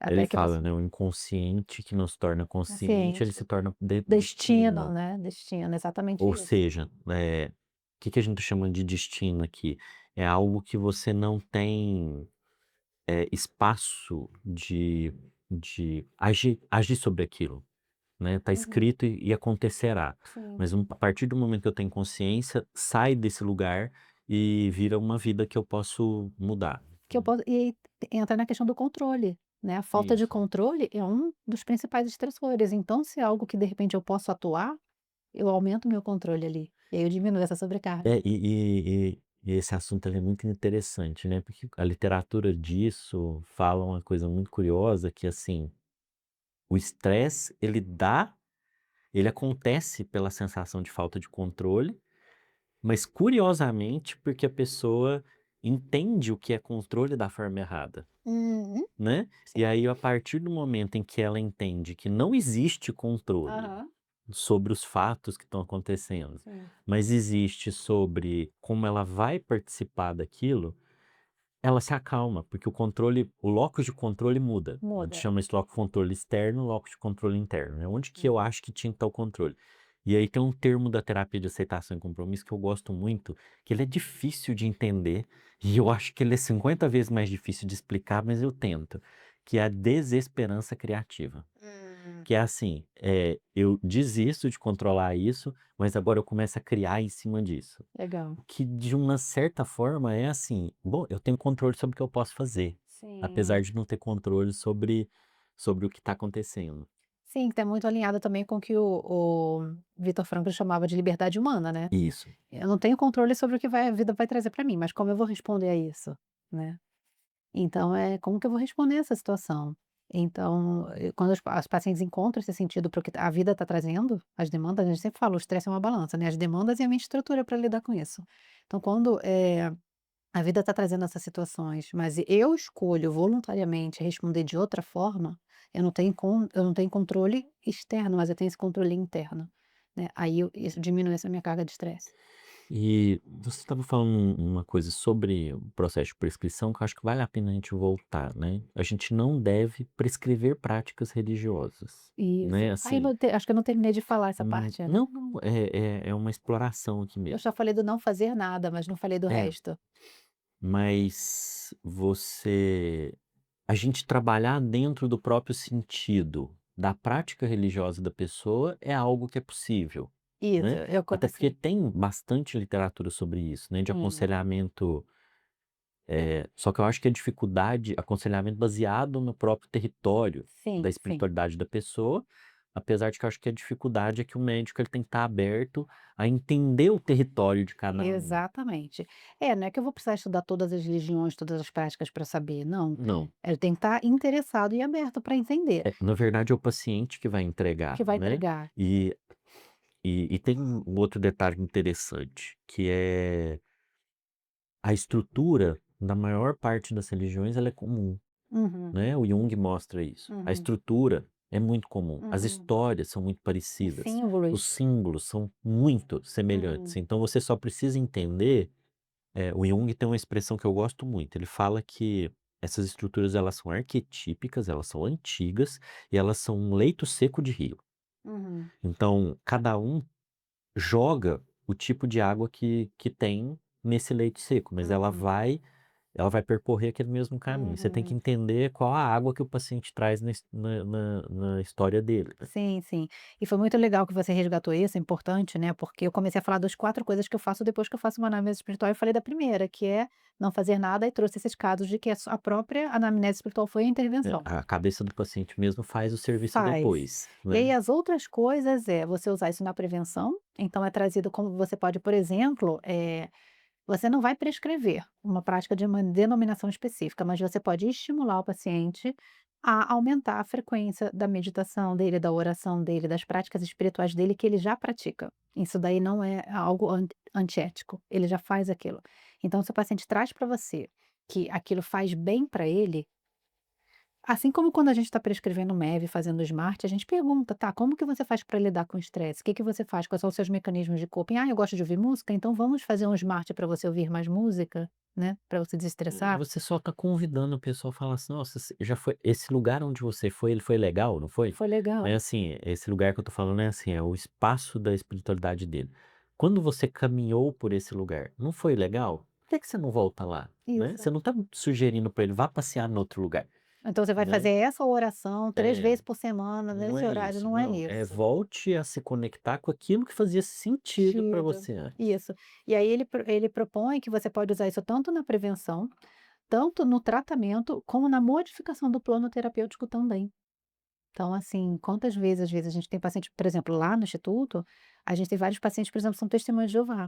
Ele Até que fala, você né, o inconsciente que nos torna consciente, ele consciente. se torna Destino, destino. né, destino, exatamente Ou isso. seja, o que que a gente chama de destino aqui? É algo que você não tem, espaço de agir sobre aquilo, né, tá Uhum. escrito e acontecerá. Sim. Mas a partir do momento que eu tenho consciência, sai desse lugar e vira uma vida que eu posso mudar, Que eu né. posso e aí entra na questão do controle, né, a falta de Isso. controle é um dos principais estressores, então se é algo que de repente eu posso atuar, eu aumento o meu controle ali, e aí eu diminuo essa sobrecarga. E esse assunto ele é muito interessante, né, porque a literatura disso fala uma coisa muito curiosa que, assim, o estresse ele acontece pela sensação de falta de controle, mas curiosamente porque a pessoa entende o que é controle da forma errada, Uhum. né. E Sim. aí a partir do momento em que ela entende que não existe controle Aham. sobre os fatos que estão acontecendo, Sim. mas existe sobre como ela vai participar daquilo, ela se acalma, porque o locus de controle muda. A gente Muda. chama esse locus de controle externo, locus de controle interno, né, onde que eu Uhum. acho que tinha que estar o controle. E aí tem um termo da terapia de aceitação e compromisso que eu gosto muito, que ele é difícil de entender, e eu acho que ele é 50 vezes mais difícil de explicar, mas eu tento, que é a desesperança criativa. Hum. Que é assim, eu desisto de controlar isso, mas agora eu começo a criar em cima disso. Legal. O que de uma certa forma é assim, bom, eu tenho controle sobre o que eu posso fazer, apesar Sim. de não ter controle sobre o que está acontecendo. Sim, que tá muito alinhado também com o que o Viktor Frankl chamava de liberdade humana, né. Isso. Eu não tenho controle sobre o que a vida vai trazer para mim, mas como eu vou responder a isso, né. Então como que eu vou responder essa situação? Então, quando as pacientes encontram esse sentido para o que a vida está trazendo, as demandas, a gente sempre fala, o estresse é uma balança, né, as demandas e a minha estrutura para lidar com isso. Então quando, a vida está trazendo essas situações, mas eu escolho voluntariamente responder de outra forma, eu não tenho controle externo, mas eu tenho esse controle interno, né, aí isso diminui essa minha carga de estresse. E você estava falando uma coisa sobre o processo de prescrição que eu acho que vale a pena a gente voltar, né. A gente não deve prescrever práticas religiosas, Isso. né, Aí eu assim, não te acho que eu não terminei de falar essa parte, né. não, não, é uma exploração aqui Eu mesmo. só falei do não fazer nada, mas não falei do É, resto. mas a gente trabalhar dentro do próprio sentido da prática religiosa da pessoa é algo que é possível, Isso, né. eu co Até porque sim, tem bastante literatura sobre isso, né, de sim, aconselhamento, só que eu acho que a dificuldade aconselhamento baseado no próprio território da sim, sim. espiritualidade da pessoa, apesar de que eu acho que a dificuldade é que o médico ele tem que estar aberto a entender o território de cada um. Exatamente. É, não é que eu vou precisar estudar todas as religiões, todas as práticas para saber, não. Não. Ele tem que estar interessado e aberto para entender, Na verdade é o paciente que vai entregar, que vai né. entregar. E tem um outro detalhe interessante, que é a estrutura, na maior parte das religiões, ela é comum, Uhum, né, o Jung mostra isso. A uhum, estrutura é muito comum, as uhum. histórias são muito Os parecidas, os símbolos. símbolos são muito semelhantes, Uhum, então você só precisa entender, o Jung tem uma expressão que eu gosto muito, ele fala que essas estruturas elas são arquetípicas, elas são antigas e elas são um leito seco de rio. uhum, Então, cada um joga o tipo de água que tem nesse leito seco, mas uhum, ela vai percorrer aquele mesmo caminho. Você tem que uhum. entender qual a água que o paciente traz na história dele, né. Sim, sim. E foi muito legal que você resgatou isso, é importante, né, porque eu comecei a falar das 4 coisas que eu faço depois que eu faço uma anamnese espiritual, eu falei da primeira, que é não fazer nada, e trouxe esses casos de que a própria anamnese espiritual foi a intervenção. A cabeça do paciente mesmo faz o serviço Faz. depois, E aí né. as outras coisas é você usar isso na prevenção, então é trazido como você pode, por exemplo, você não vai prescrever uma prática de uma denominação específica, mas você pode estimular o paciente a aumentar a frequência da meditação dele, da oração dele, das práticas espirituais dele que ele já pratica. Isso daí não é algo antiético, ele já faz aquilo. Então, se o paciente traz para você que aquilo faz bem para ele, assim como quando a gente está prescrevendo MEV, fazendo SMART, a gente pergunta, tá, como que você faz para lidar com o estresse? O que que você faz? Quais são os seus mecanismos de coping? Ah, eu gosto de ouvir música, então vamos fazer um SMART para você ouvir mais música, né? Para você desestressar. Você só tá convidando a pessoa a falar assim: "Nossa, você já foi esse lugar onde você foi, ele foi legal, não foi?". Foi legal. Mas assim, esse lugar que eu tô falando é assim, é o espaço da espiritualidade dele. Quando você caminhou por esse lugar, não foi legal? Por que que você não volta lá, né? Isso. Você não tá sugerindo pra ele: "Vá passear no outro lugar", Então você vai fazer né. essa oração 3 É, vezes por semana, não nesse é horário, isso, não é não. É isso. volte a se conectar com aquilo que fazia sentido pra Sentido. você antes. Isso. E aí ele propõe que você pode usar isso tanto na prevenção, tanto no tratamento, como na modificação do plano terapêutico também. Então, assim, quantas vezes, às vezes, a gente tem paciente, por exemplo, lá no instituto, a gente tem vários pacientes, por exemplo, são testemunhas de Jeová.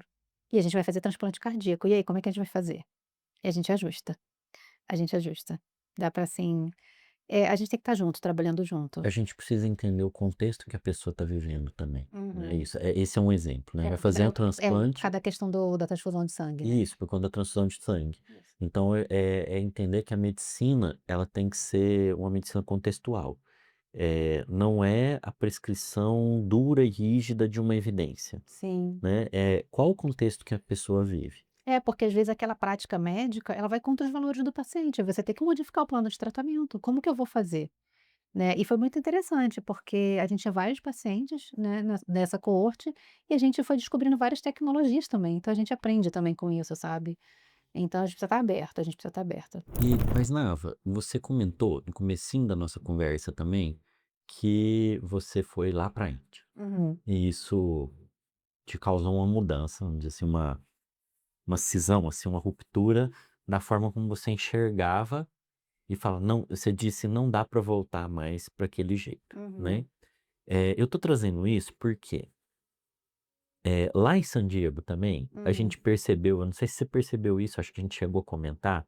E a gente vai fazer transplante cardíaco. E aí, como é que a gente vai fazer? E a gente ajusta. A gente ajusta. Dá para assim. A gente tem que estar junto, trabalhando junto. A gente precisa entender o contexto que a pessoa está vivendo também, né, Uhum. isso, esse é um exemplo, né, vai fazer o Por causa transplante da questão da transfusão de sangue, né? isso, por conta da transfusão de sangue. Isso. Então é entender que a medicina, ela tem que ser uma medicina contextual, não é a prescrição dura e rígida de uma evidência, Sim. né, qual o contexto que a pessoa vive. É, porque às vezes aquela prática médica, ela vai contra os valores do paciente, você tem que modificar o plano de tratamento, como que eu vou fazer? Né, e foi muito interessante, porque a gente tinha vários pacientes, né, nessa coorte, e a gente foi descobrindo várias tecnologias também, então a gente aprende também com isso, sabe. Então a gente precisa estar aberta, a gente precisa estar aberta. Mas Nava, você comentou no comecinho da nossa conversa também, que você foi lá pra Índia, Uhum. e isso te causou uma mudança, vamos dizer assim, uma cisão, assim, uma ruptura na forma como você enxergava e fala: "Não", você disse: "Não dá para voltar mais para aquele jeito", Uhum. né. Eu tô trazendo isso porque, lá em San Diego também, a Hum. gente percebeu, eu não sei se você percebeu isso, acho que a gente chegou a comentar,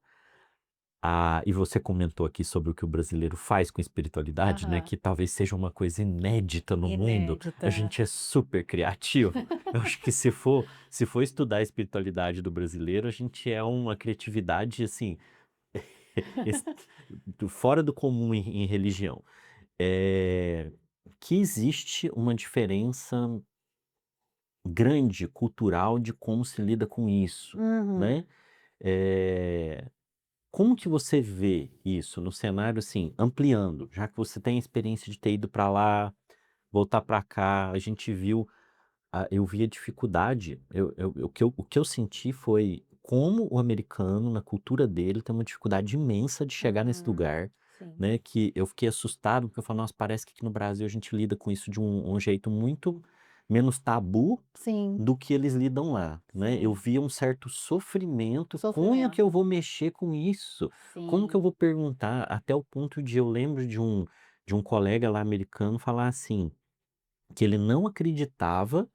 e você comentou aqui sobre o que o brasileiro faz com espiritualidade, né, Aham. que talvez seja uma coisa inédita no mundo, a Inédita. gente é super criativo. Eu acho que se for estudar a espiritualidade do brasileiro, a gente é uma criatividade, assim, ex fora do comum em religião. Eh, que existe uma diferença grande cultural de como se lida com isso, Uhum. né. Eh, como que você vê isso no cenário, assim, ampliando, já que você tem a experiência de ter ido para lá, voltar para cá, a gente viu, eu vi a dificuldade, o que eu senti foi como o americano, na cultura dele, tem uma dificuldade imensa de chegar nesse Uhum. lugar, Sim. né, que eu fiquei assustado, porque eu falo: "Nossa, parece que aqui no Brasil a gente lida com isso de um jeito muito menos tabu Sim, do que eles lidam lá", né. Eu sim. via um certo sofrimento, como é que eu Sofrimento. vou mexer com isso? Como que eu Sim. vou perguntar? Até o ponto de eu lembro de um colega lá americano falar assim, que ele não acreditava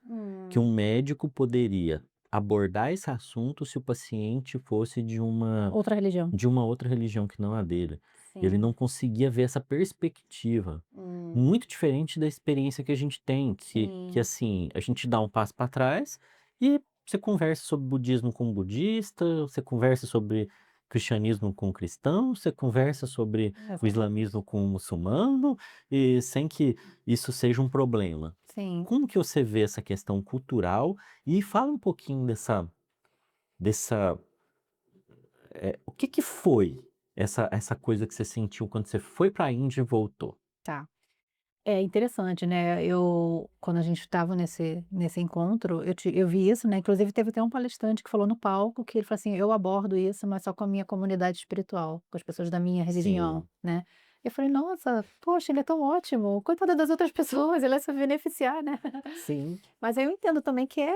que Hum. um médico poderia abordar esse assunto se o paciente fosse Outra religião. de uma outra religião que não a dele. Ele não Sim. conseguia ver essa perspectiva. Hum. Muito diferente da experiência que a gente tem, que Sim. assim, a gente dá um passo para trás e você conversa sobre budismo com um budista, você conversa sobre cristianismo com um cristão, você conversa sobre o Exato. islamismo com um muçulmano, e sem que isso seja um problema. Sim. Como que você vê essa questão cultural? E fala um pouquinho dessa o que que foi essa coisa que você sentiu quando você foi para a Índia e voltou? Tá. É interessante, né, quando a gente estava nesse encontro, eu vi isso, né, inclusive teve até um palestrante que falou no palco que ele falou assim: "Eu abordo isso, mas só com a minha comunidade espiritual, com as pessoas da minha religião", Sim, né. Eu falei: "Nossa, poxa, ele é tão ótimo, coitada das outras pessoas, ele vai se beneficiar, né". sim. Mas aí eu entendo também que é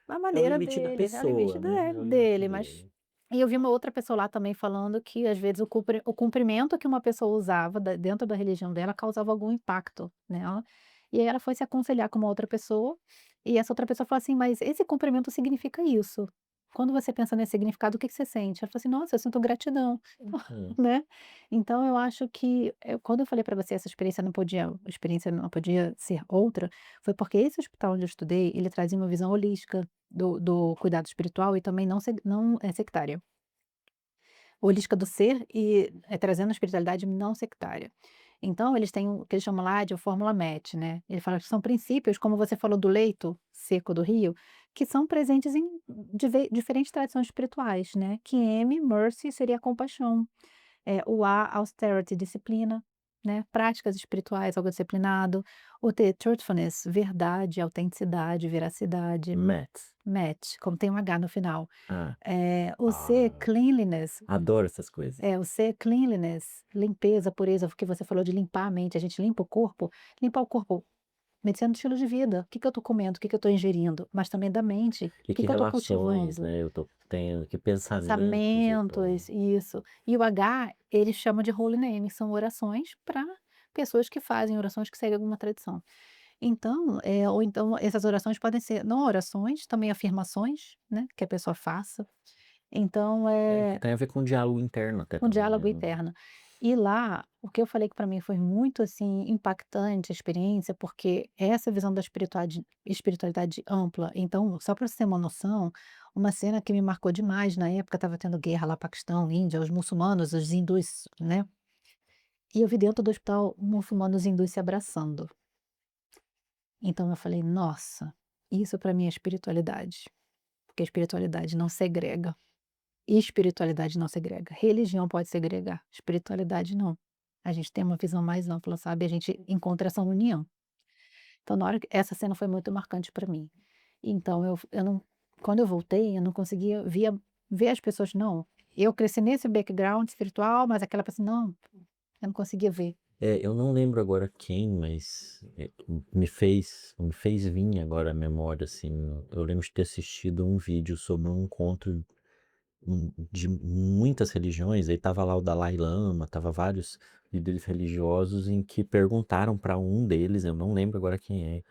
a É o maneira limite da dele, é o limite pessoa, né, é o limite dele, mas dele. e eu vi uma outra pessoa lá também falando que às vezes o cumprimento que uma pessoa usava dentro da religião dela causava algum impacto nela, e aí ela foi se aconselhar com uma outra pessoa, e essa outra pessoa falou assim: "Mas esse cumprimento significa isso. Quando você pensa nesse significado, o que que você sente?" Ela falou assim: "Nossa, eu sinto gratidão", Hum, né. Então eu acho que quando eu falei para você essa experiência não podia ser outra, foi porque esse hospital onde eu estudei, ele trazia uma visão holística do cuidado espiritual e também não é sectária. Holística do ser e, trazendo a espiritualidade não sectária. Então eles têm o que eles chamam lá de fórmula MET, né, ele fala que são princípios, como você falou do leito seco do rio, que são presentes em diferentes tradições espirituais, né, que M, mercy, seria a compaixão. O A, austerity, disciplina, né, práticas espirituais, algo disciplinado. O T, truthfulness, verdade, autenticidade, veracidade. Mets. Match, como tem um H no final. Ah, O C, ah, cleanliness, adoro essas coisas. o C, cleanliness, limpeza, pureza, porque você falou de limpar a mente, a gente limpa o corpo. Limpar o corpo, medicina do estilo de vida, o que que eu estou comendo, o que que eu estou ingerindo, mas também da mente, o E que que que eu estou relações, cultivando. né, eu tô tendo, que pensamentos eu tô Pensamentos, isso. E o H, eles chamam de holy name, são orações para pessoas que fazem orações que seguem alguma tradição. Então, ou então essas orações podem ser não orações, também afirmações, né, que a pessoa faça. Então, que tem a ver com diálogo interno até um também, diálogo né, interno. E lá, o que eu falei que para mim foi muito, assim, impactante a experiência, porque essa visão da espiritualidade ampla, então, só para você ter uma noção, uma cena que me marcou demais, na época estava tendo guerra lá, Paquistão, Índia, os muçulmanos, os hindus, né, e eu vi dentro do hospital muçulmanos e hindus se abraçando. Então eu falei: "Nossa, isso para mim é espiritualidade". porque a espiritualidade não segrega. Espiritualidade não segrega. Religião pode segregar, espiritualidade não. A gente tem uma visão mais ampla, sabe, a gente encontra essa união. Então na hora que essa cena foi muito marcante para mim. Então eu não quando eu voltei, eu não conseguia ver as pessoas não, eu cresci nesse background espiritual, mas aquela pessoa não, eu não conseguia ver. Eu não lembro agora quem, mas, me fez vir agora à memória, assim, eu lembro de ter assistido um vídeo sobre um encontro, de muitas religiões, aí tava lá o Dalai Lama, tava vários líderes religiosos em que perguntaram para um deles, eu não lembro agora quem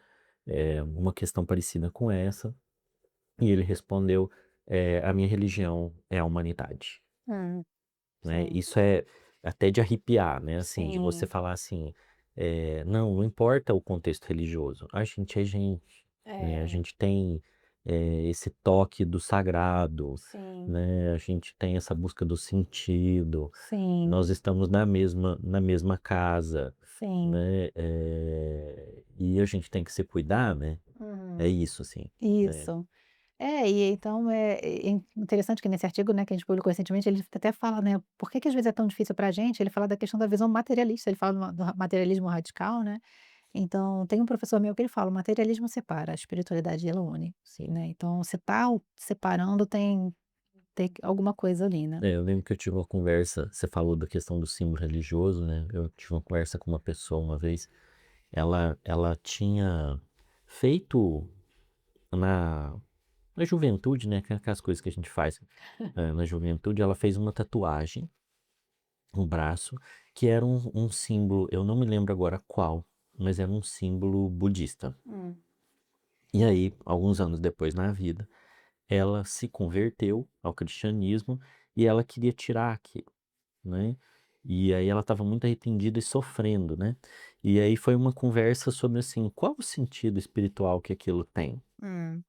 é, uma questão parecida com essa, e ele respondeu: "A minha religião é a humanidade". Hum, Né, sim, isso é até de arrepiar, né, assim, de você sim, falar assim, não importa o contexto religioso, a gente é gente, né, a é, gente tem, esse toque do sagrado, sim, né, a gente tem essa busca do sentido, sim, nós estamos na mesma casa, sim. né, e a gente tem que se cuidar, né, é Uhum. isso assim, né. Isso. É, e então interessante que nesse artigo, né, que a gente publicou recentemente, ele até fala, né, por que que às vezes é tão difícil pra gente, ele fala da questão da visão materialista, ele fala do materialismo radical, né, então tem um professor meu que ele fala: "O materialismo separa, a espiritualidade ela une", Sim. né, então você tá separando tem alguma coisa ali, né. Eu lembro que eu tive uma conversa, você falou da questão do símbolo religioso, né, eu tive uma conversa com uma pessoa uma vez, ela tinha feito na na juventude, né, aquelas coisas que a gente faz, na juventude, ela fez uma tatuagem no braço, que era um símbolo, eu não me lembro agora qual, mas era um símbolo budista. Hum, E aí, alguns anos depois na vida, ela se converteu ao cristianismo e ela queria tirar aquilo. Né. E aí ela estava muito arrependida e sofrendo, né. E aí foi uma conversa sobre, assim, qual o sentido espiritual que aquilo tem, hum.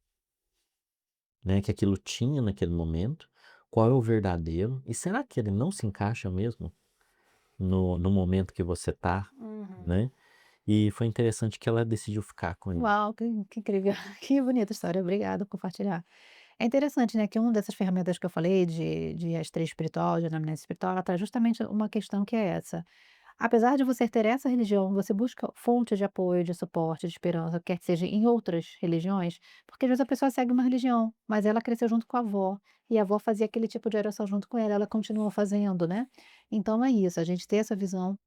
né, que aquilo tinha naquele momento, qual é o verdadeiro, e será que ele não se encaixa mesmo no momento que você tá, Uhum. né. E foi interessante que ela decidiu ficar com ele. Uau, que incrível, que bonita história, obrigada por compartilhar. É interessante, né, que uma dessas ferramentas que eu falei de rastreio espiritual, de anamnese espiritual, ela traz justamente uma questão que é essa. Apesar de você ter essa religião, você busca fonte de apoio, de suporte, de esperança, quer que seja em outras religiões, porque às vezes a pessoa segue uma religião, mas ela cresceu junto com a avó, e a avó fazia aquele tipo de oração junto com ela continua fazendo, né. Então é isso, a gente ter essa visão,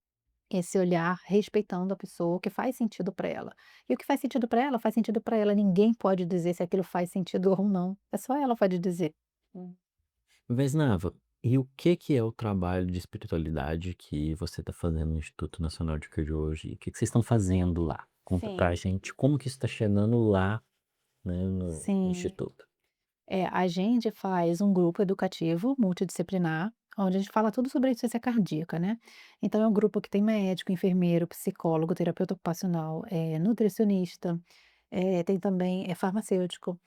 esse olhar respeitando a pessoa, o que faz sentido para ela. E o que faz sentido para ela, ninguém pode dizer se aquilo faz sentido ou não, é só ela pode dizer. Hum. Mas Nava, e o que é o trabalho de espiritualidade que você está fazendo no Instituto Nacional de Cardiologia? O que vocês estão fazendo lá? Conta pra Sim, gente como que isso está chegando lá, né, no sim. instituto. É, a gente faz um grupo educativo multidisciplinar, onde a gente fala tudo sobre a insuficiência cardíaca, né. Então é um grupo que tem médico, enfermeiro, psicólogo, terapeuta ocupacional, nutricionista, tem também, farmacêutico.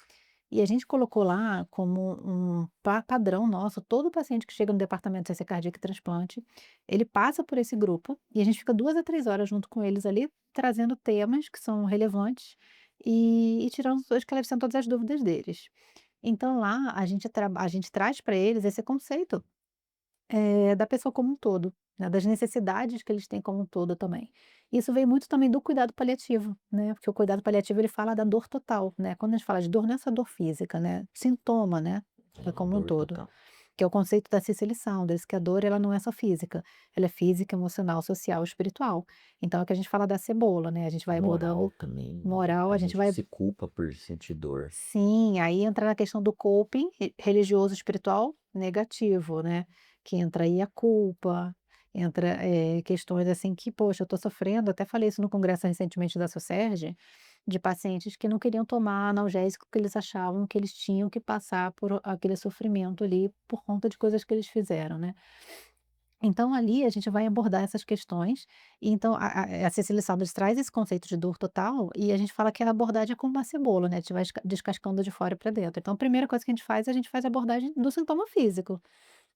E a gente colocou lá como um padrão nosso, todo paciente que chega no departamento de ciência cardíaca e transplante, ele passa por esse grupo, e a gente fica 2 a 3 horas junto com eles ali, trazendo temas que são relevantes, e tirando esclarecendo todas as dúvidas deles. Então lá a gente traz para eles esse conceito, da pessoa como um todo, né, das necessidades que eles têm como um todo também. Isso vem muito também do cuidado paliativo, né, porque o cuidado paliativo ele fala da dor total, né, quando a gente fala de dor não é só dor física, né, sintoma, né, é como um Dor todo, total. que é o conceito da Cicely Saunders, que a dor ela não é só física, ela é física, emocional, social, espiritual. Então é o que a gente fala da cebola, né, a gente vai abordando Moral também, né, moral, a a gente gente vai se culpa por sentir dor. sim, aí entra na questão do coping religioso espiritual negativo, né, que entra aí a culpa, entra, questões assim que: "Poxa, eu tô sofrendo", até falei isso no congresso recentemente da Socerge, de pacientes que não queriam tomar analgésico, porque eles achavam que eles tinham que passar por aquele sofrimento ali, por conta de coisas que eles fizeram, né. Então ali a gente vai abordar essas questões, e então a Cecília Saunders traz esse conceito de dor total, e a gente fala que a abordagem é como uma cebola, né, a gente vai descascando de fora para dentro. Então a primeira coisa que a gente faz a abordagem do sintoma físico.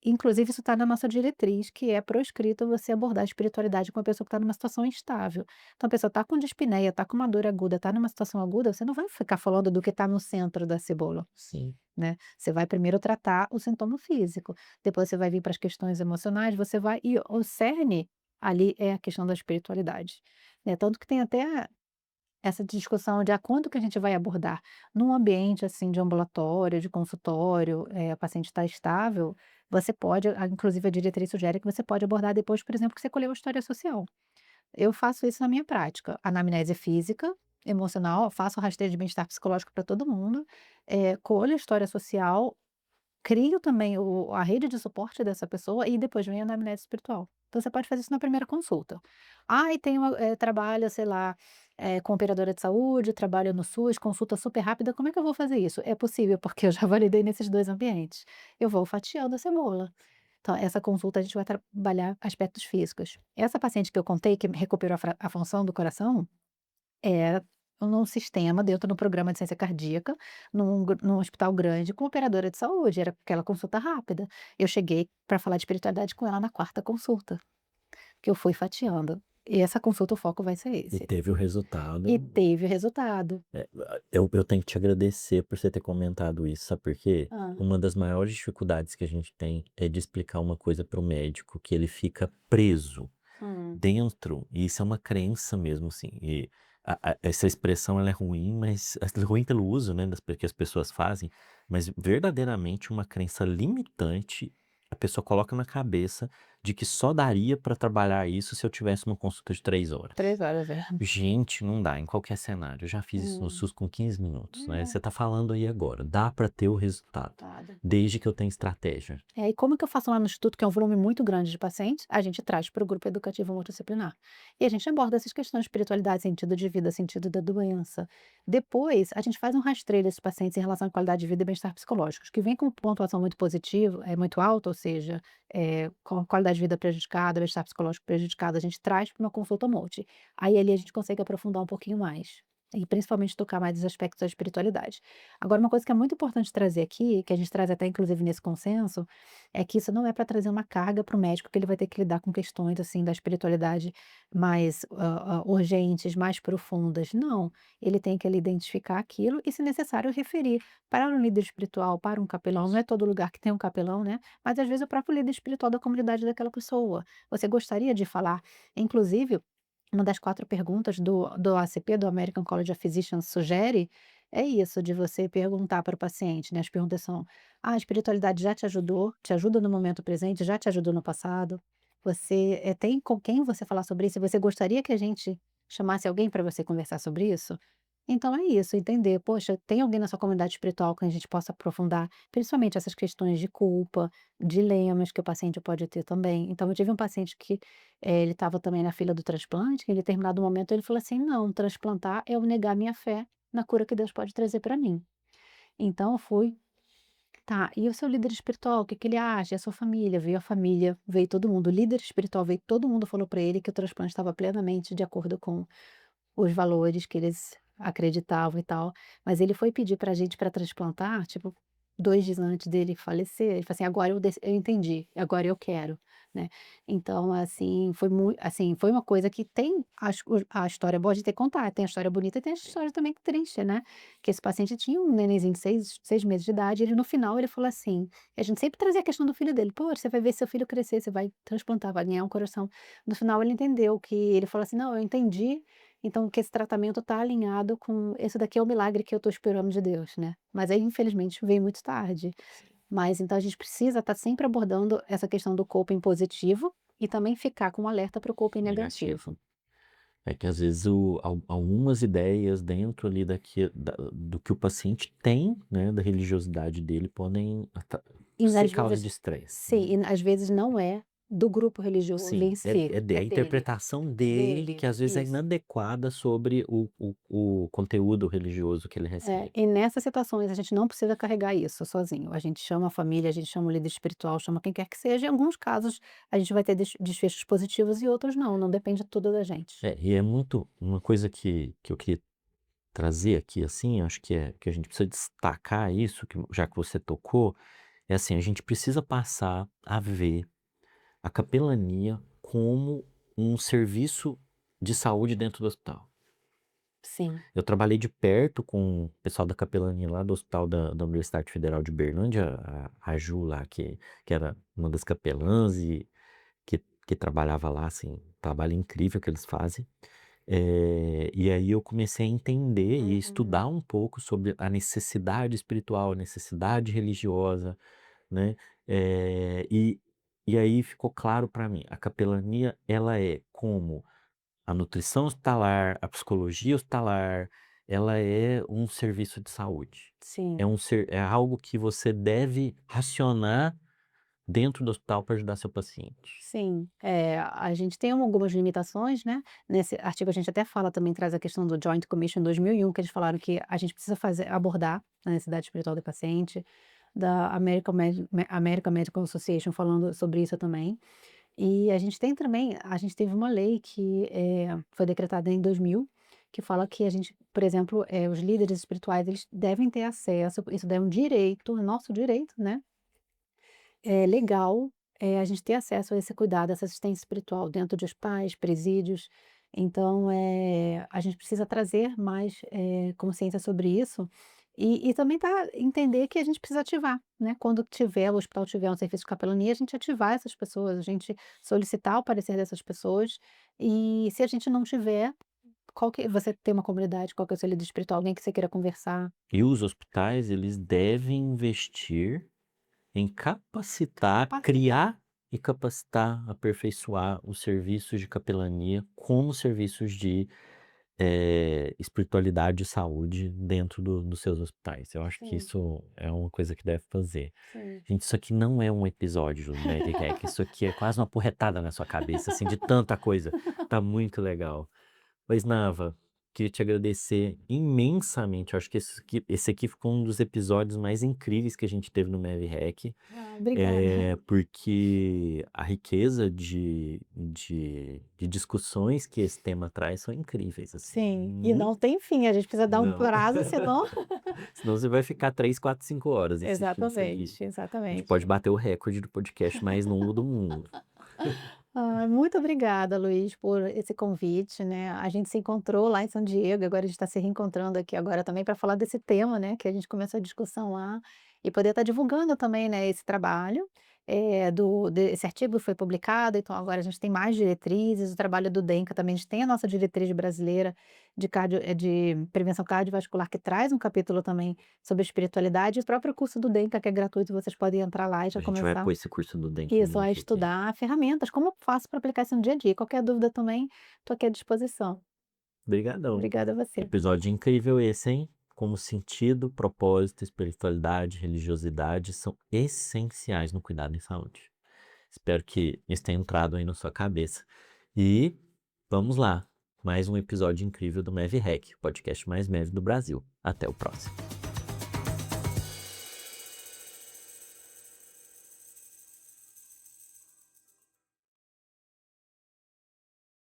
Inclusive isso está na nossa diretriz, que é proscrito você abordar a espiritualidade com uma pessoa que está numa situação instável. Então a pessoa está com dispneia, está com uma dor aguda, está numa situação aguda, você não vai ficar falando do que está no centro da cebola. Sim. né. Você vai primeiro tratar o sintoma físico, depois você vai vir para as questões emocionais, você vai e o cerne ali é a questão da espiritualidade, né. Tanto que tem até essa discussão de a quando que a gente vai abordar. Num ambiente, assim, de ambulatório, de consultório, a paciente está estável, você pode inclusive a diretriz sugere que você pode abordar depois, por exemplo, que você colheu a história social. Eu faço isso na minha prática, anamnese física, emocional, faço rastreio de bem-estar psicológico para todo mundo, colho a história social, crio também a rede de suporte dessa pessoa e depois vem a anamnese espiritual. Então você pode fazer isso na primeira consulta. "Ai, trabalha, sei lá, com operadora de saúde, trabalha no SUS, consulta super rápida, como é que eu vou fazer isso?" É possível, porque eu já validei nesses 2 ambientes. Eu vou fatiando a cebola. Então essa consulta a gente vai trabalhar aspectos físicos. Essa paciente que eu contei que recuperou a função do coração, é num sistema dentro do programa de ciência cardíaca, num hospital grande com operadora de saúde, era aquela consulta rápida. Eu cheguei para falar de espiritualidade com ela na quarta consulta, que eu fui fatiando. E essa consulta o foco vai ser E esse. teve o E resultado. teve o resultado. Eu tenho que te agradecer por você ter comentado isso, sabe por quê? Hã. Uma das maiores dificuldades que a gente tem é de explicar uma coisa para o médico, que ele fica preso Hum. dentro, e isso é uma crença mesmo, assim, e essa expressão ela é ruim, mas é ruim pelo uso, né, que as pessoas fazem, mas verdadeiramente uma crença limitante, a pessoa coloca na cabeça de que só daria para trabalhar isso se eu tivesse uma consulta de 3 horas. 3 horas, é. Gente, não dá, em qualquer cenário. Eu já fiz isso no Hum. SUS com 15 minutos, né. É, Você tá falando aí agora, dá para ter o resultado, nada. desde que eu tenha estratégia. E como que eu faço lá no instituto, que é um volume muito grande de pacientes, a gente traz para o grupo educativo multidisciplinar. E a gente aborda essas questões de espiritualidade, sentido de vida, sentido da doença. Depois, a gente faz um rastreio desses pacientes em relação à qualidade de vida e bem-estar psicológicos, que vem com pontuação muito positiva, é muito alta, ou seja, com qualidade de vida prejudicada, bem-estar psicológico prejudicado, a gente traz para uma consulta multi. Aí ali a gente consegue aprofundar um pouquinho mais. E principalmente tocar mais os aspectos da espiritualidade. Agora, uma coisa que é muito importante trazer aqui, que a gente traz até inclusive nesse consenso, é que isso não é para trazer uma carga para o médico, que ele vai ter que lidar com questões, assim, da espiritualidade mais, urgentes, mais profundas. Não, ele tem que ali identificar aquilo e, se necessário, referir para um líder espiritual, para um capelão. Não é todo lugar que tem um capelão, né, mas às vezes o próprio líder espiritual da comunidade daquela pessoa. Você gostaria de falar inclusive, uma das 4 perguntas do ACP, do American College of Physicians, sugere, é isso, de você perguntar para o paciente, né, as perguntas são: "Ah, a espiritualidade já te ajudou? Te ajuda no momento presente? Já te ajudou no passado? Você, tem com quem você falar sobre isso? Você gostaria que a gente chamasse alguém para você conversar sobre isso?" Então é isso, entender, poxa, tem alguém na sua comunidade espiritual que a gente possa aprofundar, principalmente essas questões de culpa, dilemas que o paciente pode ter também. Então eu tive um paciente que, ele estava também na fila do transplante, que em determinado momento ele falou assim: "Não, transplantar é eu negar minha fé na cura que Deus pode trazer para mim". Então eu fui: "Tá, e o seu líder espiritual, o que que ele acha? E a sua família?" Veio a família, veio todo mundo, o líder espiritual veio, todo mundo falou para ele que o transplante estava plenamente de acordo com os valores que eles acreditavam e tal, mas ele foi pedir pra gente pra transplantar, tipo, 2 dias antes dele falecer, ele falou assim: "Agora eu entendi, agora eu quero", né. Então, assim, foi uma coisa que tem a história boa de ter contar, tem a história bonita e tem a história também que triste, né, que esse paciente tinha um nenenzinho de 6 meses de idade, ele no final ele falou assim, a gente sempre trazia a questão do filho dele: "Pô, você vai ver seu filho crescer, você vai transplantar, vai ganhar um coração". No final ele entendeu que ele falou assim: "Não, eu entendi, então que esse tratamento está alinhado com esse daqui é o milagre que eu estou esperando de Deus, né". Mas aí infelizmente veio muito tarde. Mas então a gente precisa estar sempre abordando essa questão do coping positivo e também ficar com um alerta para o coping negativo. Negativo. É que às vezes algumas ideias dentro ali do que o paciente tem, né, da religiosidade dele podem E ser às causa de vezes estresse, sim, né. e às vezes não é do grupo religioso Sim, em si, é é a dele, interpretação dele que às vezes é isso. inadequada sobre o conteúdo religioso que ele recebe. E nessas situações a gente não precisa carregar isso sozinho, a gente chama a família, a gente chama o líder espiritual, chama quem quer que seja, em alguns casos a gente vai ter desfechos positivos e outros não, não depende tudo da gente. É, e é muito uma coisa que eu queria trazer aqui, assim, acho que a gente precisa destacar isso, que já que você tocou, é assim, a gente precisa passar a ver a capelania como um serviço de saúde dentro do hospital. Sim. Eu trabalhei de perto com o pessoal da capelania lá do hospital da Universidade Federal de Berlândia, a Ju lá, que era uma das capelãs e que trabalhava lá, assim, trabalho incrível que eles fazem. E aí eu comecei a entender e Uhum. estudar um pouco sobre a necessidade espiritual, a necessidade religiosa, né, e aí ficou claro para mim, a capelania ela é como a nutrição hospitalar, a psicologia hospitalar, ela é um serviço de saúde. Sim. É algo que você deve racionar dentro do hospital para ajudar seu paciente. Sim, a gente tem algumas limitações, né, nesse artigo a gente até fala também, traz a questão do Joint Commission 2001, que eles falaram que a gente precisa abordar a necessidade espiritual do paciente, da American Medical Association falando sobre isso também. E a gente teve uma lei que, foi decretada em 2000, que fala que a gente, por exemplo, os líderes espirituais, eles devem ter acesso, isso daí é um direito, é nosso direito, né, é legal, a gente ter acesso a esse cuidado, essa assistência espiritual dentro de hospitais, presídios. Então, a gente precisa trazer mais, consciência sobre isso e também entender que a gente precisa ativar, né, quando o hospital tiver um serviço de capelania, a gente ativar essas pessoas, a gente solicitar o parecer dessas pessoas e se a gente não tiver, qual que você tem uma comunidade, qual que é o seu líder espiritual, alguém que você queira conversar. E os hospitais, eles devem investir em capacitar, Capacitar. criar e capacitar, aperfeiçoar os serviços de capelania como serviços de, espiritualidade e saúde dentro dos seus hospitais. Eu acho que Sim, isso é uma coisa que deve fazer. sim. Gente, isso aqui não é um episódio do Mad Hack, isso aqui é quase uma porretada na sua cabeça, assim, de tanta coisa. Tá muito legal. Pois, Nava, queria te agradecer imensamente. Eu acho que esse aqui ficou um dos episódios mais incríveis que a gente teve no Mav Hack, Ah, obrigada. porque a riqueza de discussões que esse tema traz são incríveis, assim. Sim, e não tem fim, a gente precisa dar um Não. prazo, senão Senão você vai ficar 3, 4, 5 horas insistindo nisso aqui. exatamente, A gente pode exatamente. bater o recorde do podcast mais longo do mundo. Muito obrigada, Luiz, por esse convite, né. A gente se encontrou lá em San Diego, agora a gente está se reencontrando aqui agora também para falar desse tema, né, que a gente começou a discussão lá, e poder estar divulgando também, né, esse trabalho, esse artigo foi publicado, então agora a gente tem mais diretrizes, o trabalho do DENCA também, a gente tem a nossa diretriz brasileira de prevenção cardiovascular, que traz um capítulo também sobre espiritualidade, e o próprio curso do DENCA, que é gratuito, vocês podem entrar lá e A já gente vai começar. pôr esse curso do Denka no Isso, a link aqui. estudar ferramentas, como eu faço para aplicar isso no dia a dia. Qualquer dúvida também, estou aqui à disposição. Obrigadão. Obrigada a você. Episódio incrível esse, hein? Como sentido, propósito, espiritualidade, religiosidade são essenciais no cuidado em saúde. Espero que isso tenha entrado aí na sua cabeça. E vamos lá, mais um episódio incrível do Mav Hack, o podcast mais Mav do Brasil. Até o próximo.